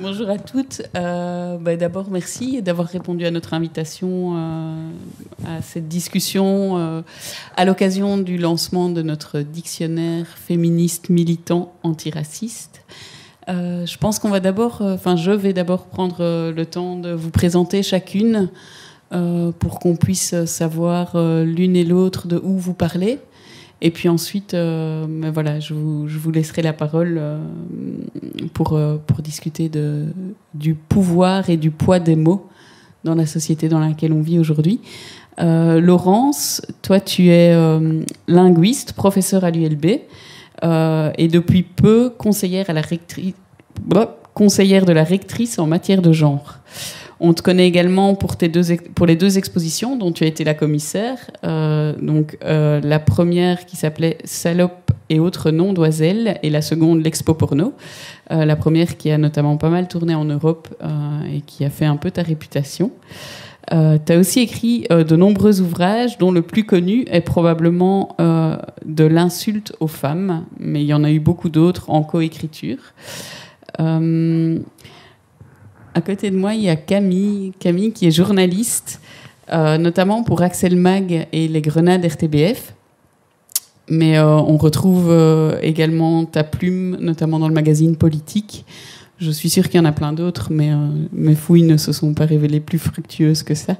Bonjour à toutes. D'abord, merci d'avoir répondu à notre invitation à cette discussion à l'occasion du lancement de notre dictionnaire féministe militant antiraciste. Je pense qu'on va je vais d'abord prendre le temps de vous présenter chacune pour qu'on puisse savoir l'une et l'autre de où vous parlez. Et puis ensuite, je vous laisserai la parole pour discuter du pouvoir et du poids des mots dans la société dans laquelle on vit aujourd'hui. Laurence, toi, tu es linguiste, professeure à l'ULB et depuis peu conseillère de la rectrice en matière de genre. On te connaît également pour les deux expositions dont tu as été la commissaire. La première qui s'appelait Salope et autres noms d'oiselles et la seconde l'Expo Porno. La première qui a notamment pas mal tourné en Europe et qui a fait un peu ta réputation. Tu as aussi écrit de nombreux ouvrages dont le plus connu est probablement de l'insulte aux femmes, mais il y en a eu beaucoup d'autres en coécriture. À côté de moi, il y a Camille qui est journaliste, notamment pour Axel Mag et les Grenades RTBF. Mais on retrouve également ta plume, notamment dans le magazine Politique. Je suis sûre qu'il y en a plein d'autres, mais mes fouilles ne se sont pas révélées plus fructueuses que ça.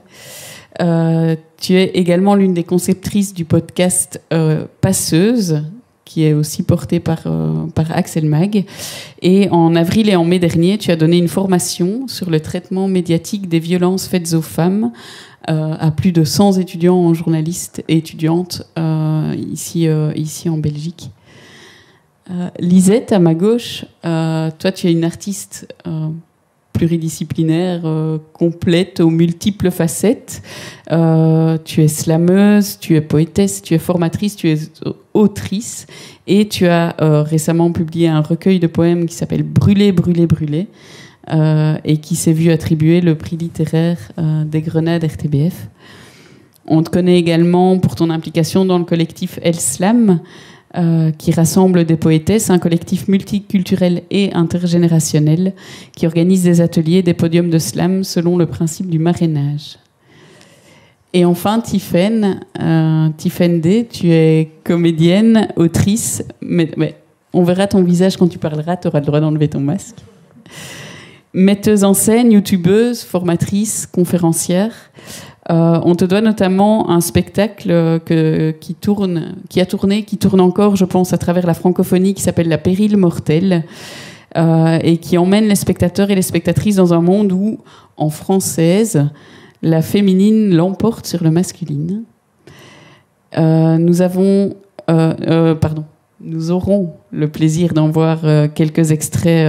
Tu es également l'une des conceptrices du podcast Passeuse, qui est aussi porté par Axel Mag. Et en avril et en mai dernier, tu as donné une formation sur le traitement médiatique des violences faites aux femmes à plus de 100 étudiants, journalistes et étudiantes ici en Belgique. Lisette, à ma gauche, toi tu es une artiste pluridisciplinaire, complète aux multiples facettes. Tu es slameuse, tu es poétesse, tu es formatrice, tu es autrice et tu as récemment publié un recueil de poèmes qui s'appelle Brûler, brûler, brûler et qui s'est vu attribuer le prix littéraire des Grenades RTBF. On te connaît également pour ton implication dans le collectif El Slam, qui rassemble des poétesses, un collectif multiculturel et intergénérationnel qui organise des ateliers, des podiums de slam selon le principe du marrainage. Et enfin, Tiffaine D, tu es comédienne, autrice, mais on verra ton visage quand tu parleras, tu auras le droit d'enlever ton masque. Metteuse en scène, youtubeuse, formatrice, conférencière. On te doit notamment un spectacle qui tourne encore, je pense, à travers la francophonie, qui s'appelle La Pérille Mortelle, et qui emmène les spectateurs et les spectatrices dans un monde où, en française, la féminine l'emporte sur le masculine. Nous aurons le plaisir d'en voir quelques extraits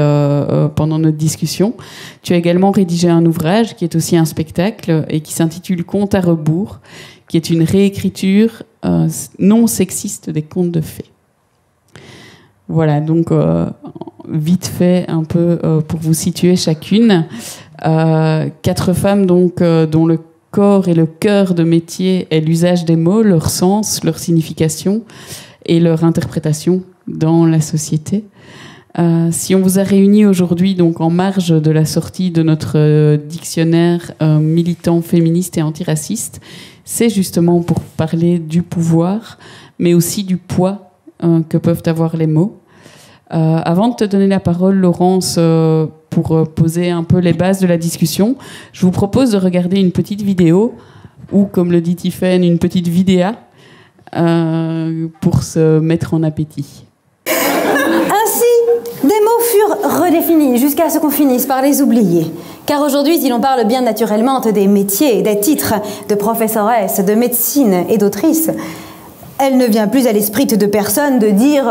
pendant notre discussion. Tu as également rédigé un ouvrage qui est aussi un spectacle et qui s'intitule Contes à rebours, qui est une réécriture non sexiste des contes de fées. Voilà, donc vite fait un peu pour vous situer chacune. 4 femmes donc dont le corps et le cœur de métier est l'usage des mots, leur sens, leur signification et leur interprétation dans la société. Si on vous a réunis aujourd'hui donc en marge de la sortie de notre dictionnaire militant, féministe et antiraciste, c'est justement pour parler du pouvoir, mais aussi du poids que peuvent avoir les mots. Avant de te donner la parole, Laurence, pour poser un peu les bases de la discussion, je vous propose de regarder une petite vidéo, ou comme le dit Tiffaine, une petite vidéa, pour se mettre en appétit. Ainsi, des mots furent redéfinis jusqu'à ce qu'on finisse par les oublier. Car aujourd'hui, si l'on parle bien naturellement des métiers, des titres de professoresse, de médecine et d'autrice, elle ne vient plus à l'esprit de personne de dire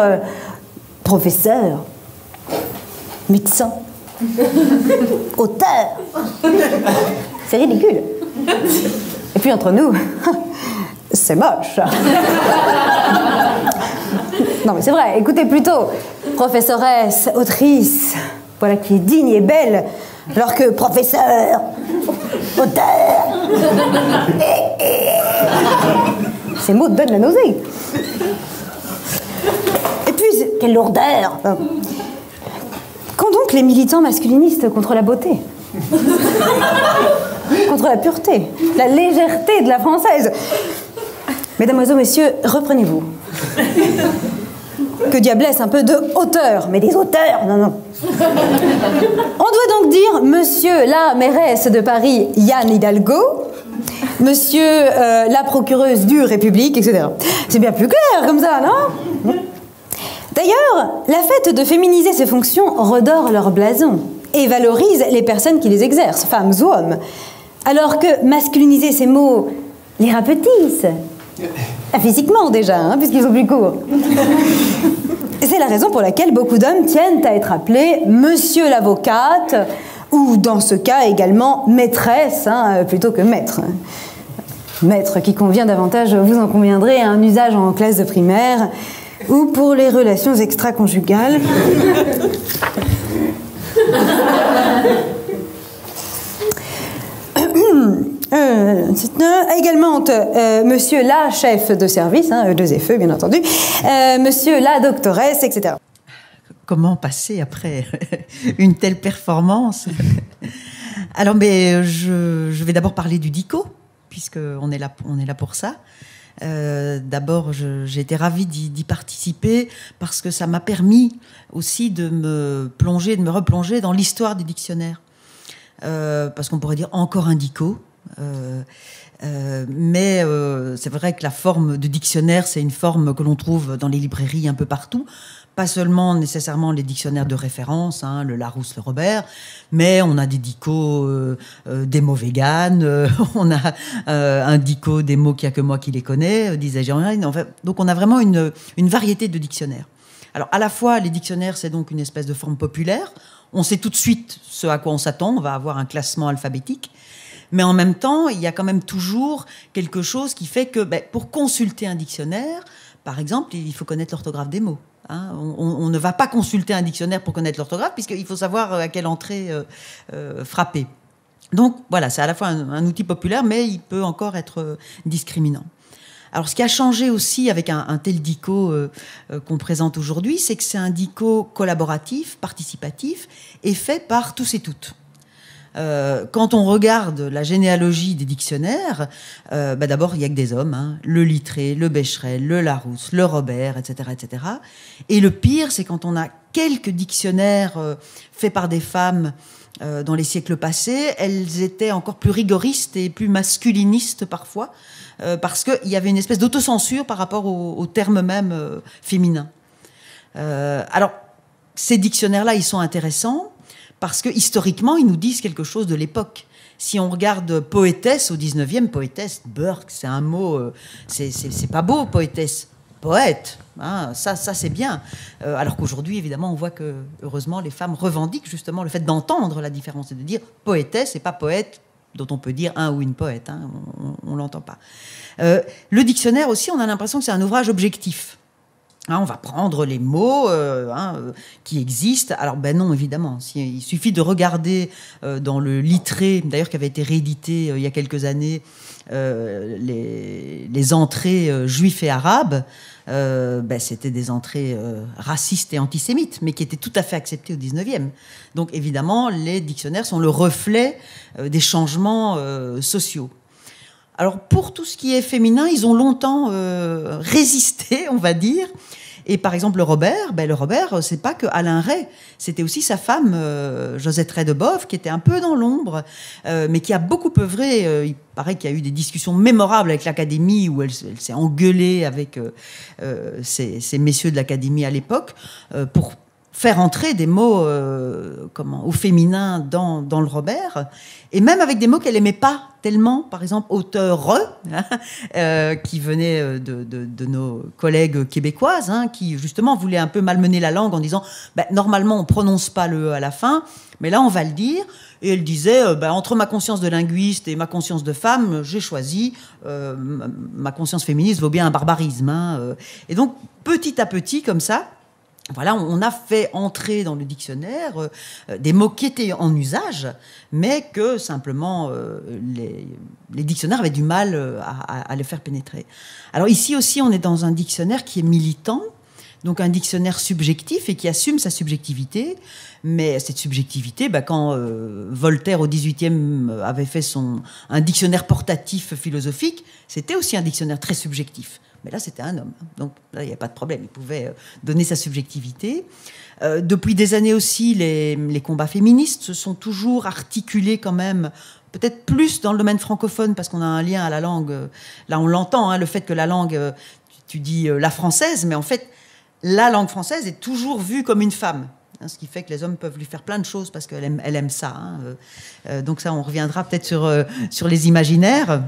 professeur, médecin, auteur. C'est ridicule. Et puis entre nous, c'est moche. Non mais c'est vrai, écoutez plutôt, professoresse, autrice, voilà qui est digne et belle, alors que professeur, auteur, ces mots donnent la nausée. Et puis, quelle lourdeur. Quand donc donc les militants masculinistes contre la beauté, contre la pureté, la légèreté de la française. Mesdamoiselles, messieurs, reprenez-vous. Que diable laisse un peu de hauteur, mais des auteurs, non, non. On doit donc dire Monsieur la mairesse de Paris, Yann Hidalgo, Monsieur la procureuse du République, etc. C'est bien plus clair comme ça, non? D'ailleurs, la fête de féminiser ces fonctions redore leur blason et valorise les personnes qui les exercent, femmes ou hommes, alors que masculiniser ces mots les rapetisse. Physiquement déjà, hein, puisqu'ils sont plus courts. C'est la raison pour laquelle beaucoup d'hommes tiennent à être appelés Monsieur l'avocate, ou dans ce cas également maîtresse, hein, plutôt que maître. Maître qui convient davantage, vous en conviendrez, à un usage en classe de primaire, ou pour les relations extra-conjugales. Également, monsieur la chef de service, hein, 2FE bien entendu, monsieur la doctoresse, etc. Comment passer après une telle performance? Alors, mais je vais d'abord parler du DICO, puisqu'on est là pour ça. D'abord, j'ai été ravie d'y participer parce que ça m'a permis aussi de me replonger dans l'histoire des dictionnaires. Parce qu'on pourrait dire encore un DICO. Mais c'est vrai que la forme de dictionnaire, c'est une forme que l'on trouve dans les librairies un peu partout. Pas seulement nécessairement les dictionnaires de référence, hein, le Larousse, le Robert, mais on a des dicos des mots véganes, on a un dico des mots qu'il n'y a que moi qui les connais, disait Jean-Yann. En fait, donc on a vraiment une variété de dictionnaires. Alors à la fois, les dictionnaires, c'est donc une espèce de forme populaire. On sait tout de suite ce à quoi on s'attend, on va avoir un classement alphabétique. Mais en même temps, il y a quand même toujours quelque chose qui fait que pour consulter un dictionnaire, par exemple, il faut connaître l'orthographe des mots. Hein, on ne va pas consulter un dictionnaire pour connaître l'orthographe, puisqu'il faut savoir à quelle entrée frapper. Donc voilà, c'est à la fois un outil populaire, mais il peut encore être discriminant. Alors ce qui a changé aussi avec un tel DICO qu'on présente aujourd'hui, c'est que c'est un DICO collaboratif, participatif, et fait par tous et toutes. Quand on regarde la généalogie des dictionnaires, d'abord, il n'y a que des hommes, hein, le Littré, le Becherel, le Larousse, le Robert, etc., etc. Et le pire, c'est quand on a quelques dictionnaires faits par des femmes dans les siècles passés, elles étaient encore plus rigoristes et plus masculinistes parfois, parce qu'il y avait une espèce d'autocensure par rapport aux termes même féminins. Alors, ces dictionnaires-là, ils sont intéressants, parce que historiquement, ils nous disent quelque chose de l'époque. Si on regarde poétesse au 19e, poétesse, Burke, c'est un mot, c'est pas beau, poétesse, poète, hein, ça c'est bien. Alors qu'aujourd'hui, évidemment, on voit que, heureusement, les femmes revendiquent justement le fait d'entendre la différence et de dire poétesse et pas poète, dont on peut dire un ou une poète, hein, on l'entend pas. Le dictionnaire aussi, on a l'impression que c'est un ouvrage objectif. Hein, on va prendre les mots qui existent. Alors non, évidemment. Il suffit de regarder dans le Littré, d'ailleurs qui avait été réédité il y a quelques années, les entrées juifs et arabes. C'était des entrées racistes et antisémites, mais qui étaient tout à fait acceptées au 19e. Donc évidemment, les dictionnaires sont le reflet des changements sociaux. Alors, pour tout ce qui est féminin, ils ont longtemps résisté, on va dire. Et par exemple, le Robert, c'est pas que Alain Ray, c'était aussi sa femme, Josette Ray de Boves, qui était un peu dans l'ombre, mais qui a beaucoup œuvré. Il paraît qu'il y a eu des discussions mémorables avec l'Académie, où elle s'est engueulée avec ces messieurs de l'Académie à l'époque, pour faire entrer des mots au féminin dans le Robert, et même avec des mots qu'elle n'aimait pas tellement, par exemple auteur qui venait de nos collègues québécoises, hein, qui justement voulaient un peu malmener la langue en disant normalement on prononce pas le E à la fin, mais là on va le dire. Et elle disait entre ma conscience de linguiste et ma conscience de femme, j'ai choisi ma conscience féministe vaut bien un barbarisme, hein. Et donc petit à petit comme ça, voilà, on a fait entrer dans le dictionnaire des mots qui étaient en usage, mais que simplement les dictionnaires avaient du mal à les faire pénétrer. Alors ici aussi, on est dans un dictionnaire qui est militant, Donc un dictionnaire subjectif et qui assume sa subjectivité. Mais cette subjectivité, quand Voltaire au XVIIIe avait fait un dictionnaire portatif philosophique, c'était aussi un dictionnaire très subjectif. Mais là, c'était un homme. Donc là, il n'y a pas de problème. Il pouvait donner sa subjectivité. Depuis des années aussi, les combats féministes se sont toujours articulés quand même, peut-être plus dans le domaine francophone, parce qu'on a un lien à la langue. Là, on l'entend, le fait que la langue, tu dis la française, mais en fait, la langue française est toujours vue comme une femme. Ce qui fait que les hommes peuvent lui faire plein de choses parce qu'elle aime ça. Donc ça, on reviendra peut-être sur les imaginaires.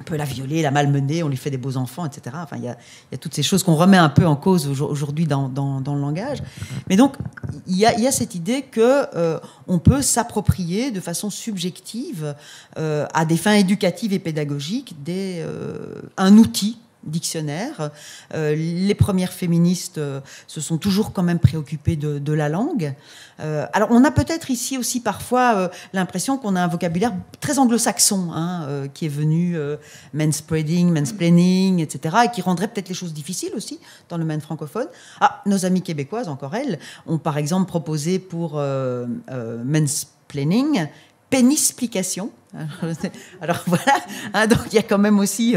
On peut la violer, la malmener, on lui fait des beaux enfants, etc. Enfin, il y a toutes ces choses qu'on remet un peu en cause aujourd'hui dans le langage. Mais donc, il y a cette idée qu'on peut s'approprier de façon subjective, à des fins éducatives et pédagogiques, un outil dictionnaire. Les premières féministes se sont toujours quand même préoccupées de la langue. Alors, on a peut-être ici aussi parfois l'impression qu'on a un vocabulaire très anglo-saxon, qui est venu manspreading, etc., et qui rendrait peut-être les choses difficiles aussi dans le domaine francophone. Nos amies québécoises, encore elles, ont par exemple proposé pour mansplaining pénisplication. Alors voilà, donc il y a quand même aussi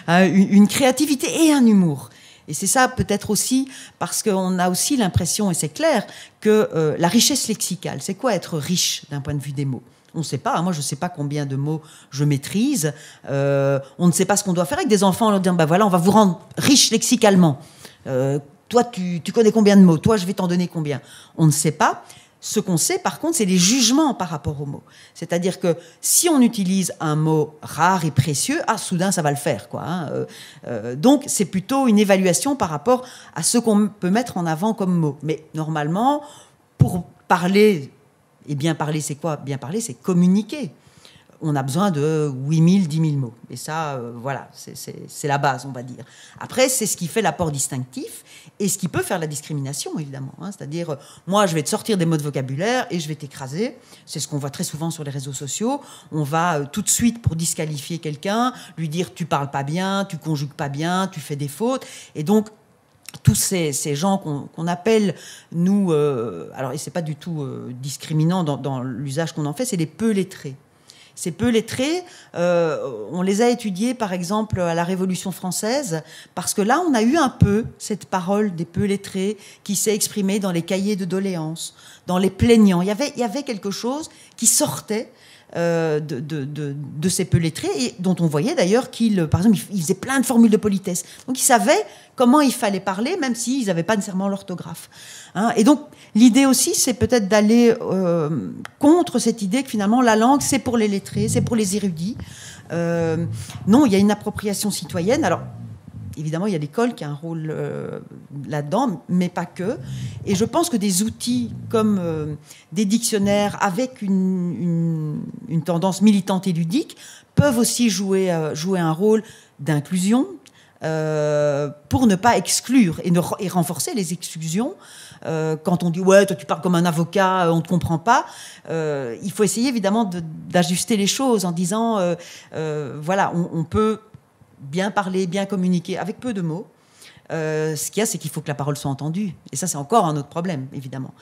une créativité et un humour. Et c'est ça peut-être aussi parce qu'on a aussi l'impression, et c'est clair, que la richesse lexicale, c'est quoi être riche d'un point de vue des mots ? On ne sait pas, moi je ne sais pas combien de mots je maîtrise, on ne sait pas ce qu'on doit faire avec des enfants, on leur dit voilà, on va vous rendre riche lexicalement. Toi tu connais combien de mots ? Toi je vais t'en donner combien ? On ne sait pas. Ce qu'on sait, par contre, c'est les jugements par rapport aux mots. C'est-à-dire que si on utilise un mot rare et précieux, soudain, ça va le faire, quoi. Donc, c'est plutôt une évaluation par rapport à ce qu'on peut mettre en avant comme mot. Mais normalement, pour parler, et bien parler, c'est quoi ? Bien parler, c'est communiquer. On a besoin de 8 000, 10 000 mots. Et ça, voilà, c'est la base, on va dire. Après, c'est ce qui fait l'apport distinctif et ce qui peut faire la discrimination, évidemment. C'est-à-dire, moi, je vais te sortir des mots de vocabulaire et je vais t'écraser. C'est ce qu'on voit très souvent sur les réseaux sociaux. On va tout de suite, pour disqualifier quelqu'un, lui dire « tu parles pas bien, tu conjugues pas bien, tu fais des fautes ». Et donc, tous ces gens qu'on appelle, nous... alors, et c'est pas du tout discriminant dans l'usage qu'on en fait, c'est les peu lettrés. Ces peu lettrés, on les a étudiés, par exemple, à la Révolution française, parce que là, on a eu un peu cette parole des peu lettrés qui s'est exprimée dans les cahiers de doléances, dans les plaignants. Il y avait quelque chose qui sortait de ces peu lettrés, et dont on voyait d'ailleurs qu'ils, par exemple, ils faisaient plein de formules de politesse. Donc, ils savaient comment il fallait parler, même s'ils n'avaient pas nécessairement l'orthographe. Et donc, l'idée aussi, c'est peut-être d'aller contre cette idée que finalement, la langue, c'est pour les lettrés, c'est pour les érudits. Non, il y a une appropriation citoyenne. Alors, évidemment, il y a l'école qui a un rôle là-dedans, mais pas que. Et je pense que des outils comme des dictionnaires avec une tendance militante et ludique peuvent aussi jouer un rôle d'inclusion, pour ne pas exclure et renforcer les exclusions. Quand on dit « ouais, toi tu parles comme un avocat, on ne te comprend pas », il faut essayer évidemment d'ajuster les choses en disant voilà, on peut bien parler, bien communiquer avec peu de mots. Ce qu'il y a, c'est qu'il faut que la parole soit entendue. Et ça, c'est encore un autre problème, évidemment.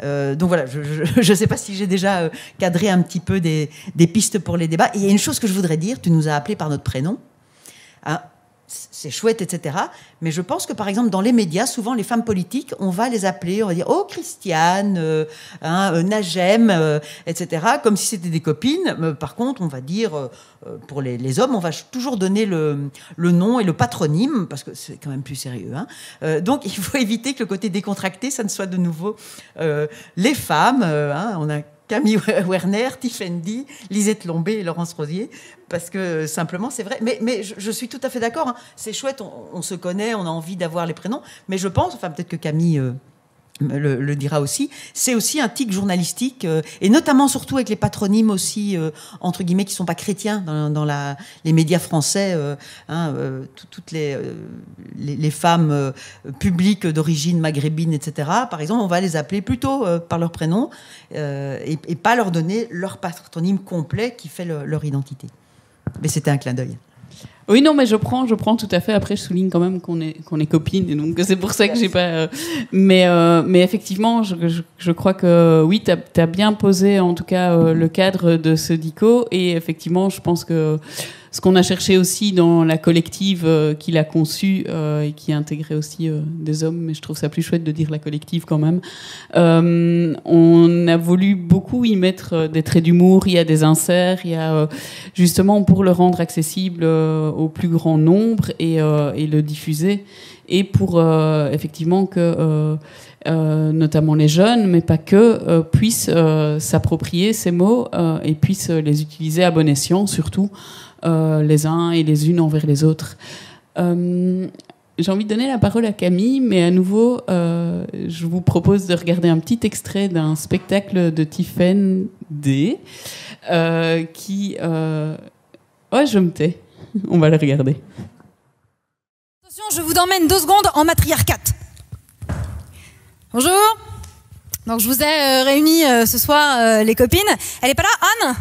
Donc voilà, je ne sais pas si j'ai déjà cadré un petit peu des pistes pour les débats. Et il y a une chose que je voudrais dire, tu nous as appelés par notre prénom. C'est chouette, etc. Mais je pense que, par exemple, dans les médias, souvent, les femmes politiques, on va les appeler, on va dire « Oh, Christiane, Najem, etc. » comme si c'était des copines. Par contre, on va dire, pour les hommes, on va toujours donner le nom et le patronyme, parce que c'est quand même plus sérieux. Donc, il faut éviter que le côté décontracté, ça ne soit de nouveau les femmes. On a Camille Werner, Tiffany, Lisette Lombé et Laurence Rosier, parce que simplement, c'est vrai. Mais je suis tout à fait d'accord. C'est chouette, on se connaît, on a envie d'avoir les prénoms. Mais je pense, enfin peut-être que Camille le dira aussi, c'est aussi un tic journalistique, et notamment surtout avec les patronymes aussi, entre guillemets, qui ne sont pas chrétiens dans les médias français. Toutes les femmes publiques d'origine maghrébine, etc., par exemple, on va les appeler plutôt par leur prénom et pas leur donner leur patronyme complet qui fait leur identité. Mais c'était un clin d'œil. Oui, non, mais je prends tout à fait. Après, je souligne quand même qu'on est copines, et donc c'est pour ça que j'ai pas. Mais effectivement, je crois que oui, t'as bien posé en tout cas le cadre de ce dico, et effectivement, je pense que ce qu'on a cherché aussi dans la collective qu'il a conçue et qui a intégré aussi des hommes, mais je trouve ça plus chouette de dire la collective quand même. On a voulu beaucoup y mettre des traits d'humour, il y a des inserts, il y a justement pour le rendre accessible au plus grand nombre et le diffuser, et pour effectivement que notamment les jeunes, mais pas que, puissent s'approprier ces mots et puissent les utiliser à bon escient, surtout les uns et les unes envers les autres. J'ai envie de donner la parole à Camille, mais à nouveau, je vous propose de regarder un petit extrait d'un spectacle de Tiffaine D. Qui... Ouais, je me tais. On va le regarder. Attention, je vous emmène 2 secondes en matriarcat. Bonjour. Donc je vous ai réunis ce soir, les copines. Elle est pas là, Anne?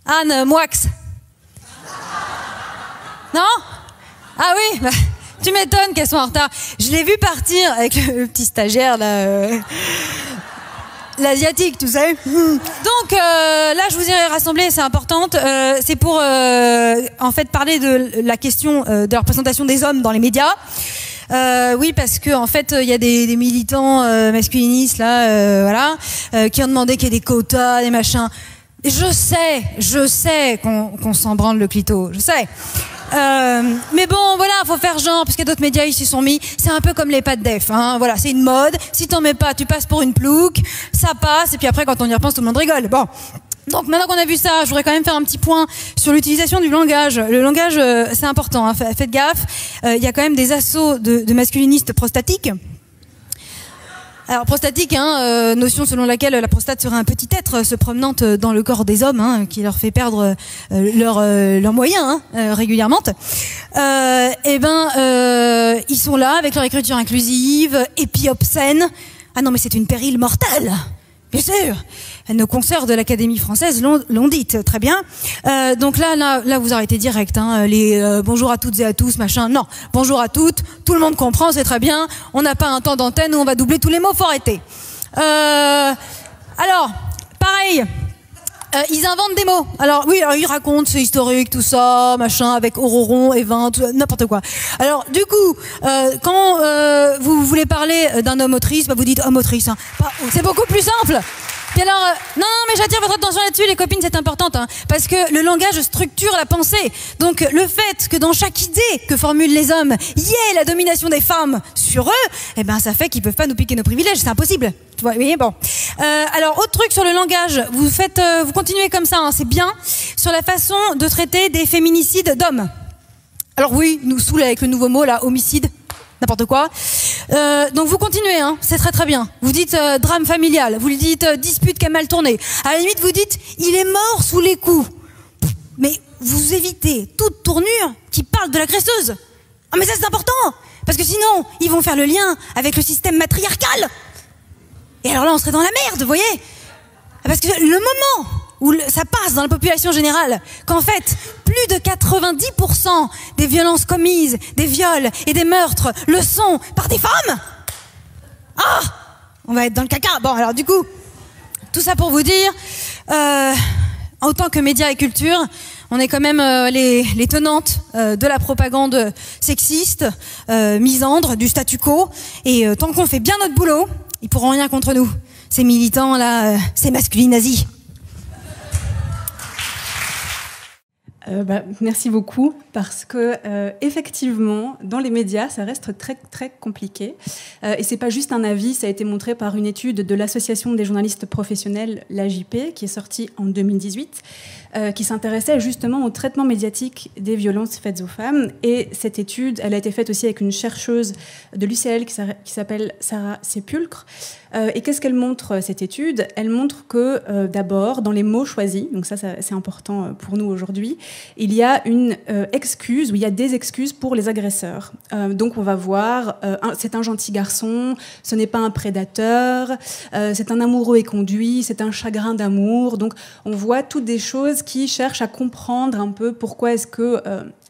Anne Moix. Non? Ah oui, bah, tu m'étonnes qu'elles soient en retard. Je l'ai vu partir avec le petit stagiaire là, l'asiatique, tu sais. Donc là, je vous ai rassemblés, c'est important. C'est pour en fait parler de la question de la représentation des hommes dans les médias. Oui, parce que en fait, il y a des militants masculinistes là, voilà, qui ont demandé qu'il y ait des quotas, des machins. Je sais qu'on s'en branle le clito, je sais. Mais bon, voilà, faut faire genre, parce que d'autres médias ils s'y sont mis. C'est un peu comme les pattes def, hein. Voilà, c'est une mode. Si t'en mets pas, tu passes pour une plouque. Ça passe, et puis après, quand on y repense, tout le monde rigole. Bon. Donc maintenant qu'on a vu ça, je voudrais quand même faire un petit point sur l'utilisation du langage. Le langage, c'est important, hein. Faites gaffe. Il y a quand même des assauts de masculinistes prostatiques. Alors prostatique, hein, notion selon laquelle la prostate serait un petit être se promenant dans le corps des hommes, hein, qui leur fait perdre leurs moyens, hein, régulièrement. Et ben, ils sont là avec leur écriture inclusive, épi-obscène. Ah non, mais c'est une pérille mortelle, bien sûr. Nos consoeurs de l'Académie française l'ont dit, très bien. Donc là, vous arrêtez direct, hein, les bonjour à toutes et à tous, machin. Non, bonjour à toutes, tout le monde comprend, c'est très bien. On n'a pas un temps d'antenne où on va doubler tous les mots, faut arrêter. Alors, pareil, ils inventent des mots. Alors oui, alors, ils racontent, c'est historique, tout ça, machin, avec Ororon, Evin, n'importe quoi. Alors du coup, quand vous voulez parler d'un homme autrice, bah, vous dites homme autrice. Hein. C'est beaucoup plus simple. Puis alors, non, mais j'attire votre attention là-dessus, les copines, c'est important, hein, parce que le langage structure la pensée. Donc, le fait que dans chaque idée que formulent les hommes, il y ait la domination des femmes sur eux, eh ben, ça fait qu'ils peuvent pas nous piquer nos privilèges, c'est impossible. Tu vois, oui, bon. Alors, autre truc sur le langage, vous continuez comme ça, hein, c'est bien, sur la façon de traiter des féminicides d'hommes. Alors oui, nous saoule avec le nouveau mot, là, homicide. N'importe quoi. Donc vous continuez, hein, c'est très très bien. Vous dites drame familial, vous dites dispute qui a mal tourné. À la limite, vous dites il est mort sous les coups. Mais vous évitez toute tournure qui parle de l'agresseuse. Ah mais ça c'est important, parce que sinon ils vont faire le lien avec le système matriarcal. Et alors là on serait dans la merde, vous voyez. Parce que le moment où ça passe dans la population générale, qu'en fait, plus de 90% des violences commises, des viols et des meurtres le sont par des femmes. Ah, on va être dans le caca. Bon, alors du coup, tout ça pour vous dire, en tant que médias et culture, on est quand même les tenantes de la propagande sexiste, misandre, du statu quo. Et tant qu'on fait bien notre boulot, ils pourront rien contre nous. Ces militants là, ces masculines nazis. Merci beaucoup, parce que effectivement, dans les médias, ça reste très très compliqué. Et c'est pas juste un avis, ça a été montré par une étude de l'Association des journalistes professionnels, l'AJP, qui est sortie en 2018, qui s'intéressait justement au traitement médiatique des violences faites aux femmes. Et cette étude, elle a été faite aussi avec une chercheuse de l'UCL qui s'appelle Sarah Sepulcre. Et qu'est-ce qu'elle montre, cette étude? Elle montre que, d'abord, dans les mots choisis, donc ça c'est important pour nous aujourd'hui, il y a une excuse, ou il y a des excuses pour les agresseurs. Donc on va voir, c'est un gentil garçon, ce n'est pas un prédateur, c'est un amoureux éconduit, c'est un chagrin d'amour. Donc on voit toutes des choses qui cherchent à comprendre un peu pourquoi est-ce que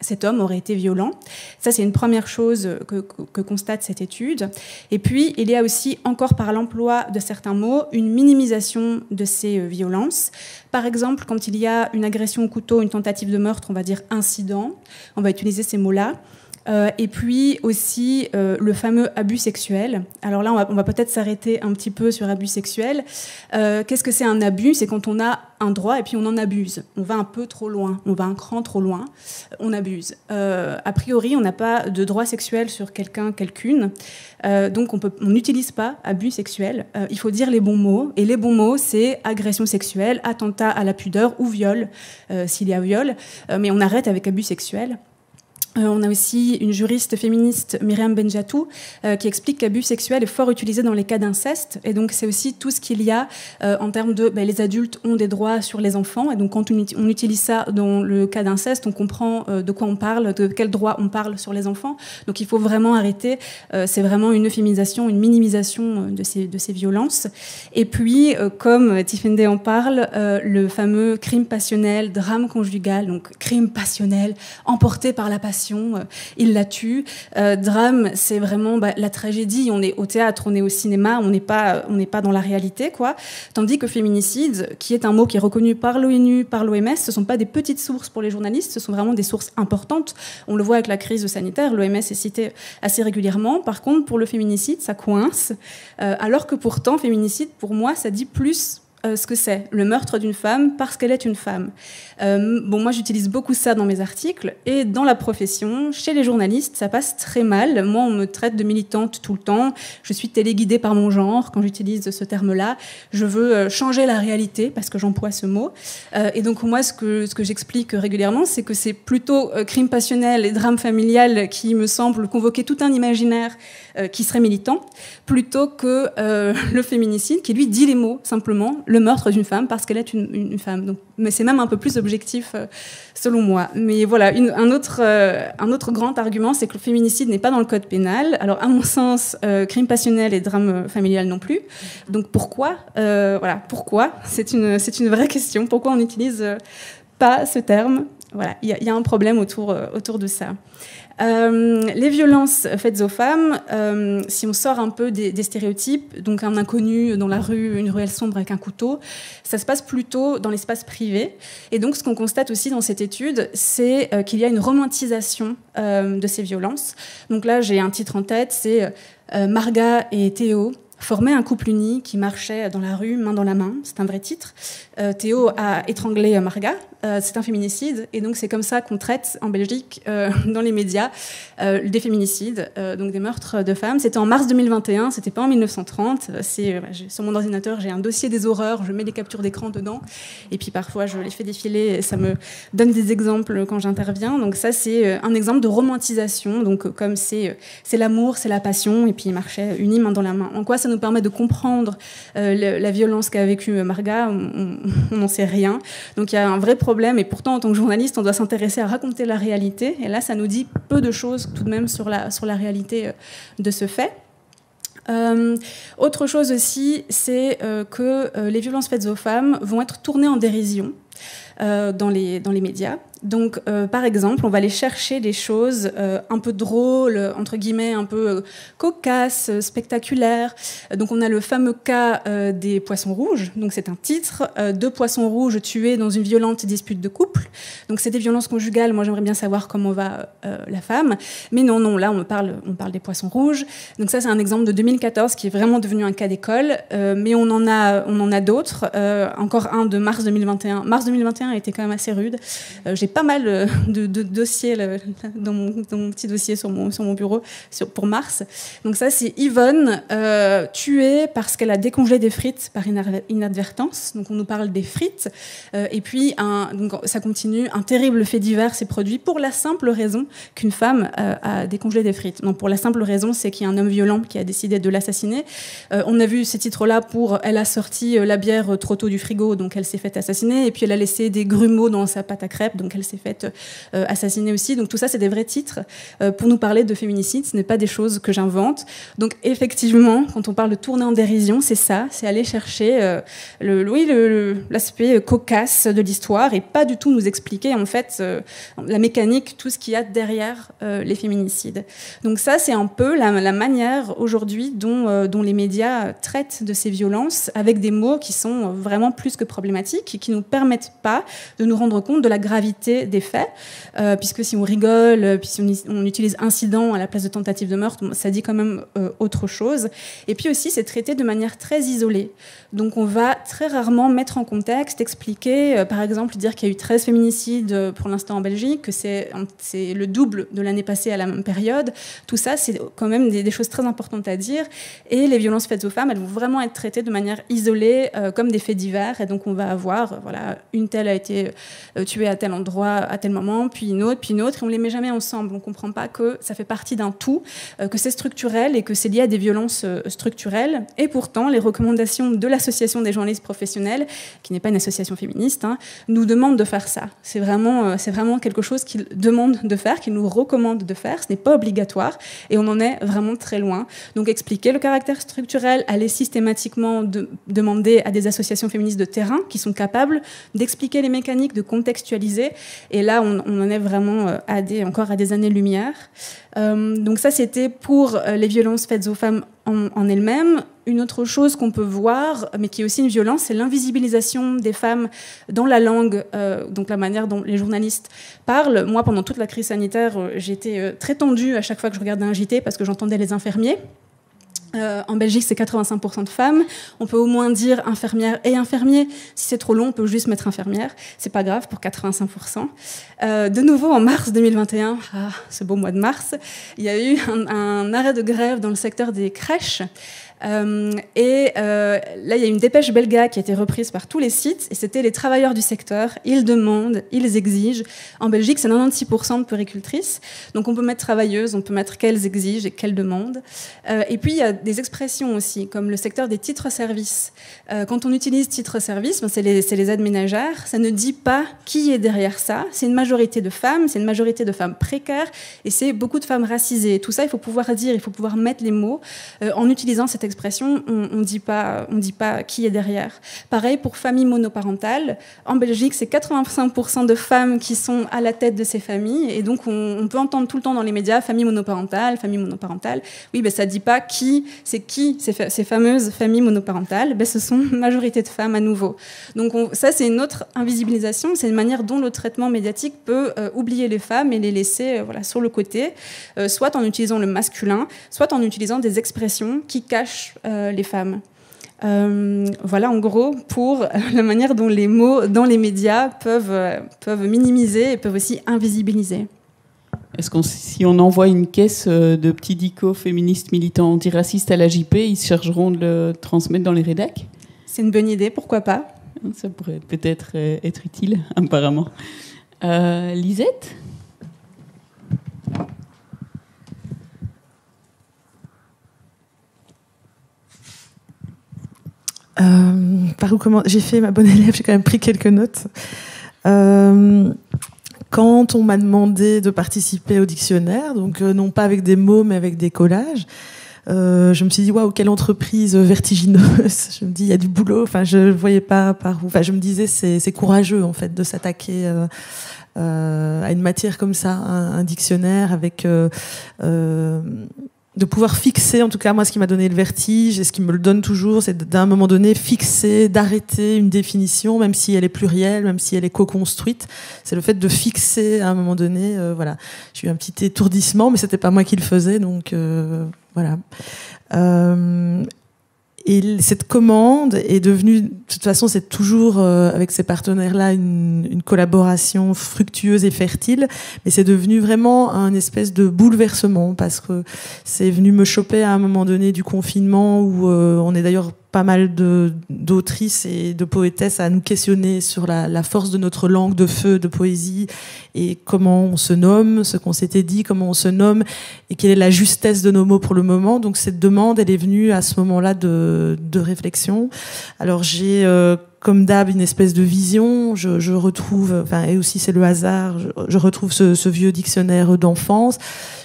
cet homme aurait été violent. Ça, c'est une première chose que constate cette étude. Et puis, il y a aussi, encore par l'emploi de certains mots, une minimisation de ces violences. Par exemple, quand il y a une agression au couteau, une tentative de meurtre, on va dire incident, on va utiliser ces mots-là. Et puis aussi le fameux abus sexuel. Alors là, on va peut-être s'arrêter un petit peu sur abus sexuel. Qu'est-ce que c'est un abus? C'est quand on a un droit et puis on en abuse. On va un peu trop loin, on va un cran trop loin, on abuse. A priori, on n'a pas de droit sexuel sur quelqu'un, quelqu'une. Donc on n'utilise pas abus sexuel. Il faut dire les bons mots. Et les bons mots, c'est agression sexuelle, attentat à la pudeur ou viol, s'il y a viol. Mais on arrête avec abus sexuel. On a aussi une juriste féministe, Myriam Benjatou, qui explique qu'abus sexuel est fort utilisé dans les cas d'inceste. Et donc, c'est aussi tout ce qu'il y a en termes de les adultes ont des droits sur les enfants. Et donc, quand on utilise ça dans le cas d'inceste, on comprend de quoi on parle, de quel droit on parle sur les enfants. Donc, il faut vraiment arrêter. C'est vraiment une euphémisation, une minimisation de ces violences. Et puis, comme Tifendé en parle, le fameux crime passionnel, drame conjugal, donc crime passionnel, emporté par la passion, il la tue. Drame, c'est vraiment la tragédie. On est au théâtre, on est au cinéma, on n'est pas dans la réalité, quoi. Tandis que féminicide, qui est un mot qui est reconnu par l'ONU, par l'OMS, ce ne sont pas des petites sources pour les journalistes, ce sont vraiment des sources importantes. On le voit avec la crise sanitaire, l'OMS est cité assez régulièrement. Par contre, pour le féminicide, ça coince. Alors que pourtant, féminicide, pour moi, ça dit plus ce que c'est, le meurtre d'une femme parce qu'elle est une femme. Moi, j'utilise beaucoup ça dans mes articles, et dans la profession, chez les journalistes, ça passe très mal. Moi, on me traite de militante tout le temps. Je suis téléguidée par mon genre quand j'utilise ce terme-là. Je veux changer la réalité parce que j'emploie ce mot. Et donc, moi, ce que j'explique régulièrement, c'est que c'est plutôt crime passionnel et drame familial qui me semble convoquer tout un imaginaire qui serait militant, plutôt que le féminicide qui, lui, dit les mots, simplement, le meurtre d'une femme parce qu'elle est une femme. Donc, mais c'est même un peu plus objectif, selon moi. Mais voilà, un autre grand argument, c'est que le féminicide n'est pas dans le code pénal. Alors, à mon sens, crime passionnel et drame familial non plus. Donc, pourquoi pourquoi? C'est une vraie question. Pourquoi on n'utilise pas ce terme? Voilà, il y a un problème autour de ça. Les violences faites aux femmes, si on sort un peu des stéréotypes, donc un inconnu dans la rue, une ruelle sombre avec un couteau, ça se passe plutôt dans l'espace privé. Et donc ce qu'on constate aussi dans cette étude, c'est qu'il y a une romantisation de ces violences. Donc là, j'ai un titre en tête, c'est Marga et Théo formaient un couple uni qui marchait dans la rue, main dans la main. C'est un vrai titre. Théo a étranglé Marga. C'est un féminicide. Et donc, c'est comme ça qu'on traite en Belgique, dans les médias, des féminicides, donc des meurtres de femmes. C'était en mars 2021, c'était pas en 1930. Sur mon ordinateur, j'ai un dossier des horreurs. Je mets des captures d'écran dedans. Et puis, parfois, je les fais défiler. Et ça me donne des exemples quand j'interviens. Donc, ça, c'est un exemple de romantisation. Donc, comme c'est l'amour, c'est la passion. Et puis, ils marchaient unis, main dans la main. En quoi ça nous permet de comprendre la violence qu'a vécue Marga? On n'en sait rien. Donc il y a un vrai problème, et pourtant en tant que journaliste on doit s'intéresser à raconter la réalité, et là ça nous dit peu de choses tout de même sur la réalité de ce fait. Autre chose aussi, c'est que les violences faites aux femmes vont être tournées en dérision dans les médias. Donc, par exemple, on va aller chercher des choses un peu drôles, entre guillemets, un peu cocasses, spectaculaires. Donc, on a le fameux cas des poissons rouges. Donc, c'est un titre, 2 poissons rouges tués dans une violente dispute de couple. Donc, c'est des violences conjugales. Moi, j'aimerais bien savoir comment va la femme. Mais non, là, on parle des poissons rouges. Donc, ça, c'est un exemple de 2014 qui est vraiment devenu un cas d'école. Mais on en a d'autres. Encore un de mars 2021. Mars 2021 a été quand même assez rude. J'ai pas mal de dossiers dans mon petit dossier sur mon bureau pour mars. Donc ça, c'est Yvonne tuée parce qu'elle a décongelé des frites par inadvertance. Donc on nous parle des frites. Et puis, donc, ça continue. Un terrible fait divers s'est produit pour la simple raison qu'une femme a décongelé des frites. Donc pour la simple raison, c'est qu'il y a un homme violent qui a décidé de l'assassiner. On a vu ces titres-là pour « Elle a sorti la bière trop tôt du frigo, donc elle s'est faite assassiner. Et puis elle a laissé des grumeaux dans sa pâte à crêpes, donc elle s'est faite assassiner aussi. Donc tout ça, c'est des vrais titres pour nous parler de féminicide. Ce n'est pas des choses que j'invente. Donc effectivement, quand on parle de tourner en dérision, c'est ça, c'est aller chercher l'aspect cocasse de l'histoire et pas du tout nous expliquer en fait la mécanique, tout ce qu'il y a derrière les féminicides. Donc ça, c'est un peu la manière aujourd'hui dont les médias traitent de ces violences, avec des mots qui sont vraiment plus que problématiques et qui ne nous permettent pas de nous rendre compte de la gravité des faits, puisque si on rigole, puis si on utilise incident à la place de tentative de meurtre, ça dit quand même autre chose. Et puis aussi, c'est traité de manière très isolée. Donc on va très rarement mettre en contexte, expliquer, par exemple, dire qu'il y a eu 13 féminicides pour l'instant en Belgique, que c'est le double de l'année passée à la même période. Tout ça, c'est quand même des choses très importantes à dire. Et les violences faites aux femmes, elles vont vraiment être traitées de manière isolée, comme des faits divers. Et donc on va avoir, voilà, une telle a été tuée à tel endroit, à tel moment, puis une autre, et on les met jamais ensemble. On comprend pas que ça fait partie d'un tout, que c'est structurel et que c'est lié à des violences structurelles. Et pourtant, les recommandations de l'Association des journalistes professionnels, qui n'est pas une association féministe, nous demandent de faire ça. C'est vraiment quelque chose qu'ils demandent de faire, qu'ils nous recommandent de faire. Ce n'est pas obligatoire et on en est vraiment très loin. Donc expliquer le caractère structurel, aller systématiquement demander à des associations féministes de terrain qui sont capables d'expliquer les mécaniques, de contextualiser. Et là, on en est vraiment encore à des années-lumière. Donc ça, c'était pour les violences faites aux femmes en elles-mêmes. Une autre chose qu'on peut voir, mais qui est aussi une violence, c'est l'invisibilisation des femmes dans la langue, donc la manière dont les journalistes parlent. Moi, pendant toute la crise sanitaire, j'étais très tendue à chaque fois que je regardais un JT parce que j'entendais les infirmiers. En Belgique, c'est 85% de femmes. On peut au moins dire infirmière et infirmier. Si c'est trop long, on peut juste mettre infirmière. C'est pas grave pour 85%. De nouveau, en mars 2021, ce beau mois de mars, il y a eu un arrêt de grève dans le secteur des crèches. Là, il y a une dépêche belga qui a été reprise par tous les sites, et c'était les travailleurs du secteur. Ils demandent, ils exigent. En Belgique, c'est 96% de puéricultrices. Donc, on peut mettre travailleuses, on peut mettre qu'elles exigent et qu'elles demandent. Et puis, il y a des expressions aussi, comme le secteur des titres-services. Quand on utilise titres-services, c'est les aides ménagères. Ça ne dit pas qui est derrière ça. C'est une majorité de femmes, c'est une majorité de femmes précaires, et c'est beaucoup de femmes racisées. Tout ça, il faut pouvoir dire, il faut pouvoir mettre les mots en utilisant cette expression, on dit pas qui est derrière. Pareil pour famille monoparentale. En Belgique, c'est 85% de femmes qui sont à la tête de ces familles, et donc on peut entendre tout le temps dans les médias famille monoparentale. Oui, ça dit pas qui ces fameuses familles monoparentales. Ce sont une majorité de femmes à nouveau. Donc ça, c'est une autre invisibilisation. C'est une manière dont le traitement médiatique peut oublier les femmes et les laisser sur le côté, soit en utilisant le masculin, soit en utilisant des expressions qui cachent les femmes. Voilà en gros pour la manière dont les mots dans les médias peuvent minimiser et peuvent aussi invisibiliser. Est-ce si on envoie une caisse de petits dicos féministes militants antiracistes à la JP, ils chercheront de le transmettre dans les rédacs ? C'est une bonne idée, pourquoi pas ? Ça pourrait peut-être être utile, apparemment. Lisette ? Par où comment j'ai fait ma bonne élève, j'ai quand même pris quelques notes. Quand on m'a demandé de participer au dictionnaire, donc non pas avec des mots mais avec des collages, je me suis dit waouh, quelle entreprise vertigineuse. Je me dis il y a du boulot. Enfin, je voyais pas par où. Enfin, je me disais c'est courageux en fait de s'attaquer à une matière comme ça, un dictionnaire avec de pouvoir fixer, en tout cas moi ce qui m'a donné le vertige et ce qui me le donne toujours, c'est d'un moment donné fixer, d'arrêter une définition, même si elle est plurielle, même si elle est co-construite. C'est le fait de fixer à un moment donné. Voilà, j'ai eu un petit étourdissement, mais c'était pas moi qui le faisais, donc voilà. Et cette commande est devenue, de toute façon, c'est toujours avec ces partenaires-là une collaboration fructueuse et fertile, mais c'est devenu vraiment un espèce de bouleversement parce que c'est venu me choper à un moment donné du confinement où on est d'ailleurs pas mal d'autrices et de poétesses à nous questionner sur la force de notre langue de feu, de poésie, et comment on se nomme, ce qu'on s'était dit, comment on se nomme, et quelle est la justesse de nos mots pour le moment. Donc cette demande, elle est venue à ce moment-là de réflexion. Alors j'ai comme d'hab, une espèce de vision. Je retrouve, et aussi c'est le hasard, je retrouve ce vieux dictionnaire d'enfance.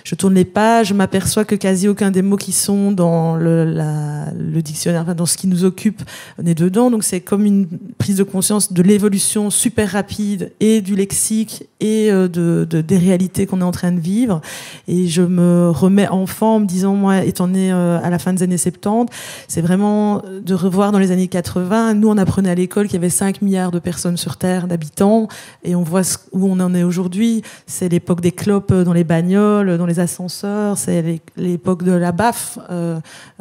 Je tourne les pages, je m'aperçois que quasi aucun des mots qui sont dans le dictionnaire, dans ce qui nous occupe, n'est dedans. Donc c'est comme une prise de conscience de l'évolution super rapide et du lexique et des réalités qu'on est en train de vivre. Et je me remets enfant en me disant, moi, étant né à la fin des années 70, c'est vraiment de revoir dans les années 80. Nous, on apprenait à l'école qu'il y avait 5 milliards de personnes sur Terre, d'habitants, et on voit où on en est aujourd'hui. C'est l'époque des clopes dans les bagnoles, dans les ascenseurs, c'est l'époque de la baffe